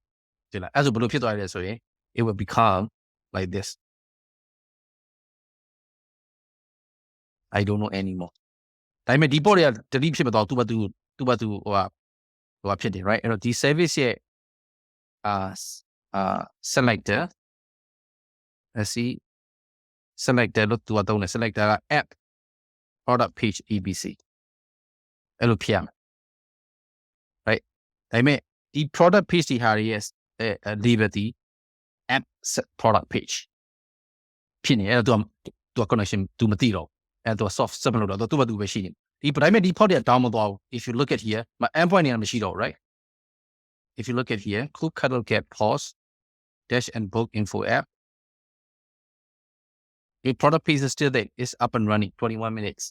ဒီလားအဲ့ဆိုဘယ်လိုဖြစ်သွားလဲဆိုရင် it will become like this I don't know anymore ဒါပေမဲ့ဒီ port တွေက delete ဖြစ်မသွားသူ့ဘာသူဟိုဖြစ်တယ် right အဲ့တော့ဒီ service ရဲ့selector let's see selector လို့သူကသုံးတယ် selector က app product page abc အဲ့လိုဖြစ်ရမယ် right ဒါပေမဲ့ဒီ product page တွေဟာရဲ့ liberty app product page ဖြစ်နေအဲ့တော့သူက connection သူမသိတော့အဲ့တော့ soft စမလို့တော့သူ့ဘာသူပဲရှိနေဒီဒါပေမဲ့ဒီ port တွေက down မသွားဘူး if you look at here မ endpoint တွေကမရှိတော့ right if you look at here click cuddle get pause dash and book info app the product page is still there it's up and running 21 minutes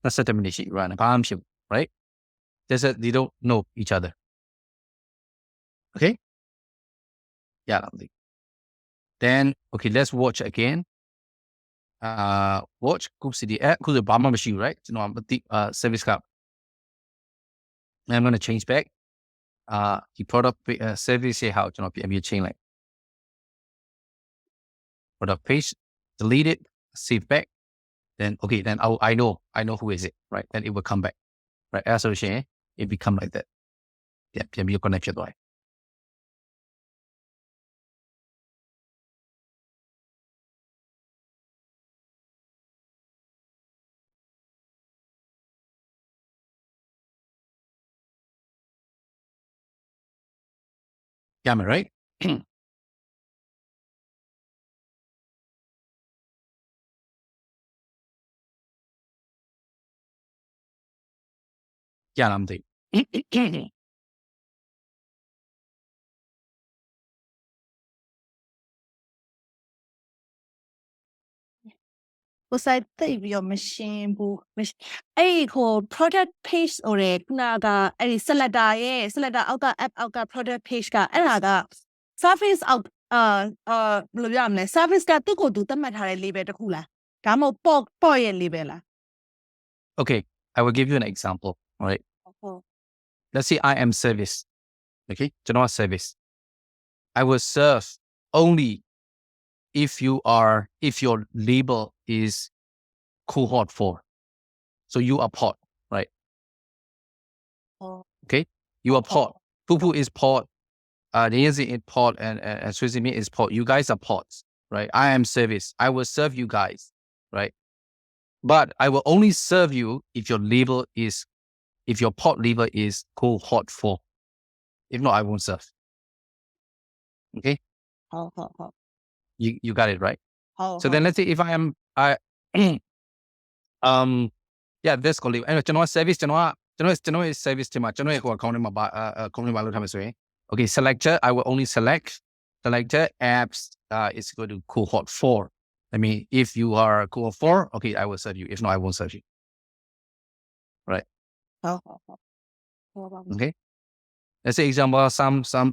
that's 7 minutes run right they don't know each other okay yeah then okay let's watch again watch Kubcity app because the bomber machine right you know but the service cup I'm going to change back the product service say how to not be a chain like product page delete it save back then okay then I know who is it right then it will come back right associate it become like that yeah can be a connection right yeah right yeah I'm theကိုစိုက်သိပ်ပြီးတော့မရှင်းဘူးအဲ့ဒီဟို product page ဆိုတဲ့ခုနကအဲ့ဒီ selector ရဲ့ selector အောက်က app အောက်က product page ကအဲ့ဒါက service အောက်ဘယ်လိုပြောရမလဲ service ကသူ့ကိုယ်သူသတ်မှတ်ထားတဲ့ label တစ်ခုလားဒါမှမဟုတ် port ရဲ့ label လား okay I will give you an example all right let's say I am service okay general service I will serve only if your label is cohort 4 so you are port right okay you are port Pupu is port Niazi is port and Swizimi is port you guys are ports right I am service I will serve you guys right but I will only serve you if your port label is cohort 4 if not I won't serve okay you got it right so then let's say if I am yeah this call you general service general service ဒီမှာကျွန်တော်ရဲ့ဟို account ထဲမှာaccount ထဲမှာလုပ်ထားမယ်ဆိုရင် okay selector I will only select selector apps is going to cohort 4 I mean if you are cohort 4 okay I will serve you if not I won't serve you right okay let's say example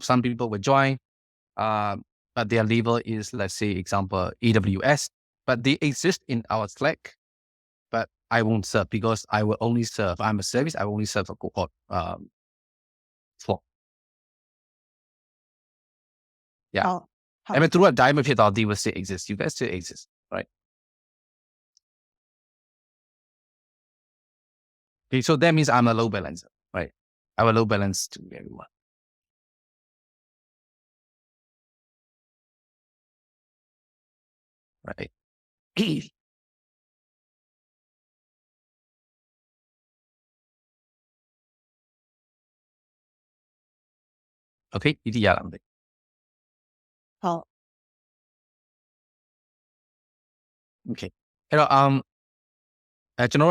some people will join but their label is let's say example AWS but they exist in our Slack but I won't serve because I will only serve I'm a service I will only serve a cohort 4 yeah I mean through a diamond pit they will still exist you guys still exist right okay so that means I'm a load balancer right I have a load balance to everyone right okay ဒီရလာမယ်ဟုတ်okay အဲ့တော့ကျွန်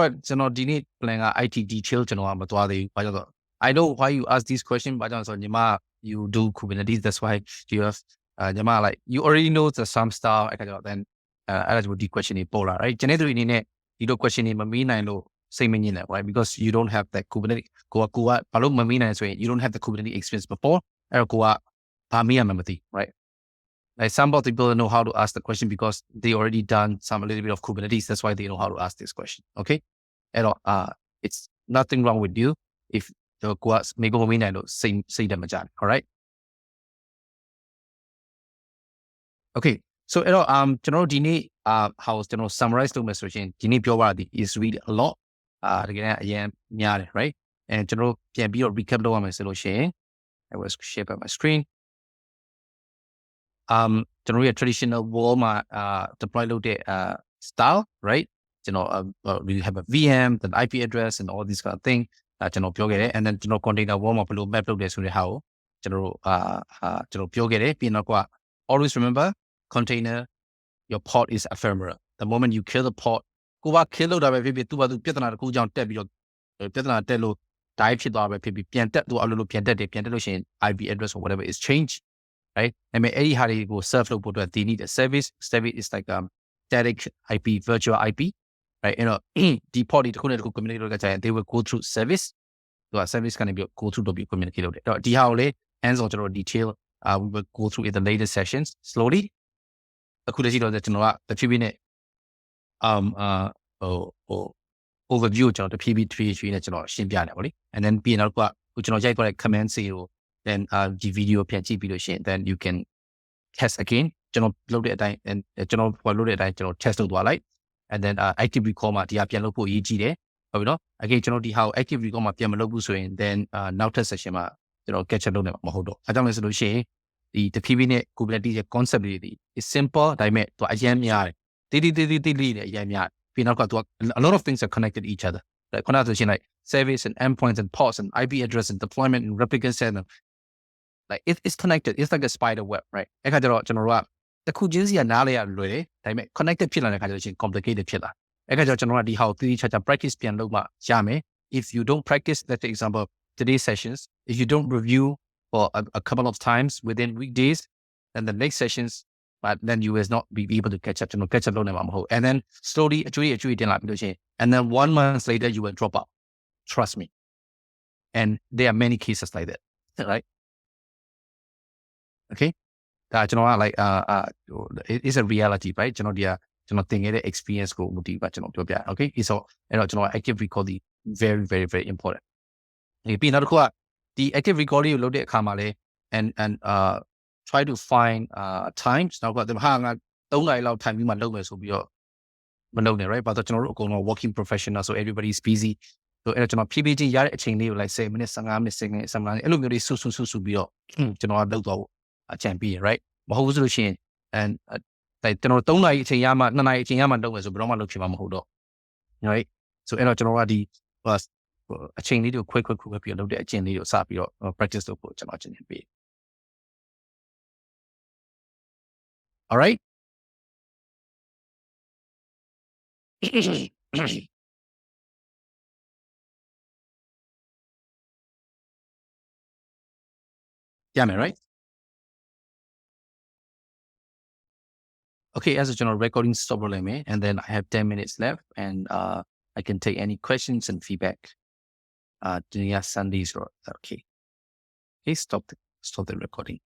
တော်ဒီနေ့ plan က IT detail ကျွန်တော်ကမသွားသေးဘူးဘာကြောင့်ဆို I know why you ask this question ဘာကြောင့်ဆိုညီမ you do Kubernetes that's why you have ညီမ like you already know the some stuff အဲ့ကြောင့် then အဲ့ဒါကြောင့်ဒီ question တွေပေါ်လာ right ကျွန်တော်တို့အနေနဲ့ဒီလို question တွေမမေးနိုင်လို့စိတ်မငြင်းနဲ့ right because you don't have that Kubernetes ကိုကဘာလို့မမေးနိုင်ဆိုရင် you don't have the Kubernetes experience before အဲ့တော့ကိုကဘာမေးရမှမသိ right like some people know how to ask the question because they already done a little bit of Kubernetes. That's why they know how to ask this question. Okay, and it's nothing wrong with you if the same say them all right. Okay so အဲ့တော့ကျွန်တော်တို့ဒီနေ့how ကျွန်တော် summarize လုပ်မယ်ဆိုရင်ဒီနေ့ပြောရသည် is really a lot တကယ်အရင်များတယ် right and ကျွန်တော်တို့ပြန်ပြီးတော့ recap လုပ်ရမယ်ဆိုလို့ရှိရင် I will share my screen ကျွန်တော်ရဲ့ traditional wall မှာdeploy လုပ်တဲ့style right ကျွန်တော်we have a VM the IP address and all these kind of thing ကျွန်တော်ပြောခဲ့တယ် and then ကျွန်တော် container wall မှာဘယ်လို map လုပ်တယ်ဆိုတဲ့ဟာကိုကျွန်တော်ပြောခဲ့တယ်ပြီးတော့က always remember container your pod is ephemeral the moment you kill the pod ကိုက kill လုပ်တာပဲဖြစ်ဖြစ်သူ့ဘာသူပြဿနာတစ်ခုကြောင့်တက်ပြီးတော့ပြဿနာတက်လို့ die ဖြစ်သွားပဲဖြစ်ဖြစ်ပြန်တက်သူအလိုလိုပြန်တက်တယ်ပြန်တက်လို့ရှိရင် IP address or whatever is changed right I mean any how they go serve လို့ပို့တော့ they need a service is like static IP virtual IP right you know the pod တစ်ခုနဲ့တစ်ခု communicate လုပ်ကြရင် they will go through service သူက service ကနေပြီး go through လုပ်ပြီး communicate လုပ်တယ်အဲ့တော့ဒီဟာကိုလေ hands on ကျွန်တော် detail we will go through in the later sessions slowly အခုလက်ရှိတော့ကျွန်တော်ကတဖြည်းဖြည်းနဲ့overview ကျွန်တော်တဖြည်းဖြည်းနဲ့ကျွန်တော်ရှင်းပြတယ်ပေါ့လေ and then ပြီးနောက်ကကျွန်တော်ရိုက်သွားတဲ့ command စီကို then ဒီ video ပြန်ကြည့်ပြီးလို့ရှိရင် then you can test again ကျွန်တော်လုပ်တဲ့အတိုင်းကျွန်တော်လုပ်တဲ့အတိုင်းကျွန်တော် test လုပ်သွားလိုက် and then active recall မှာဒီဟာပြန်လုပ်ဖို့အရေးကြီးတယ်ဟုတ်ပြီနော် again ကျွန်တော်ဒီဟာကို active recall မှာပြန်မလုပ်ဘူးဆိုရင် then နောက်ထပ် session မှာကျွန်တော် catch up လုပ်နေမှာမဟုတ်တော့အဲကြောင့်လဲဆိုလို့ရှိရင်ဒီတဖြည်းဖြည်းနဲ့ Kubernetes ရဲ့ concept တွေဒီ is simple ဒါပေမဲ့သူအရင်များတယ်တေးလေးနဲ့အရင်များပြီးနောက်ကသူ a lot of things are connected to each other like ခုနဆိုရှင် like service and endpoints and pods and IP address and deployment and replicant set and like it's connected it's like a spider web right အဲ့ခါကျတော့ကျွန်တော်တို့ကတစ်ခုချင်းစီကနားလဲရလွယ်တယ်ဒါပေမဲ့ connected ဖြစ်လာတဲ့ခါကျတော့ရှင် complicated ဖြစ်လာအဲ့ခါကျတော့ကျွန်တော်ကဒီဟာကိုသတိချာချာ practice ပြန်လုပ်မှရမယ် if you don't practice let's take example today's sessions if you don't review for a couple of times within weekdays then the next sessions but then you will not be able to catch up ကျွန်တော် catch up လုပ်နိုင်မှာမဟုတ် and then slowly အကျွေးတင်လာပြီးလို့ရှင် and then 1 month later you will drop out trust me and there are many cases like that right okay ဒါကျွန်တော်က like it is a reality right ကျွန်တော်ဒီကကျွန်တော်သင်ခဲ့တဲ့ experience ကိုမူတည်ပါကျွန်တော်ပြောပြ okay so အဲ့တော့ကျွန်တော် active recall ဒီ very very very important ပြီးနောက်တစ်ခုကဒီ active recall ကိုလုပ်တဲ့အခါမှာလဲ and try to find times နောက်ကဟာငါ3နာရီလောက်ထိုင်ပြီးမှလုပ်မယ်ဆိုပြီးတော့မလုပ်နဲ့ right ဘာလို့ကျွန်တော်တို့အကုန်လုံး working professional so everybody is busy so အဲ့တော့ကျွန်တော်ဖြည်းဖြည်းချင်းရတဲ့အချိန်လေးကို like 10 minutes 15 minutes 10 minutes 15 minutes အဲ့လိုမျိုးလေးဆူပြီးတော့ကျွန်တော်ကလုပ်သွားဖို့အကြံပေးရ right မဟုတ်ဘူးဆိုလို့ရှိရင် and ကျွန်တော်3နာရီအချိန်ရမှ2နာရီအချိန်ရမှလုပ်မယ်ဆိုဘယ်တော့မှလုပ်ချင်မှာမဟုတ်တော့ right so အဲ့တော့ကျွန်တော်ကဒီအချိန်လေးတွေကိုခွဲပြီးလုပ်တဲ့အကျင့်လေးကိုစပြီးတော့ practice လုပ်ဖို့ကျွန်တော်အကြံပေး all right yeah man right okay as a general recording stop limit and then I have 10 minutes left and I can take any questions and feedback during Sundays or okay stop the recording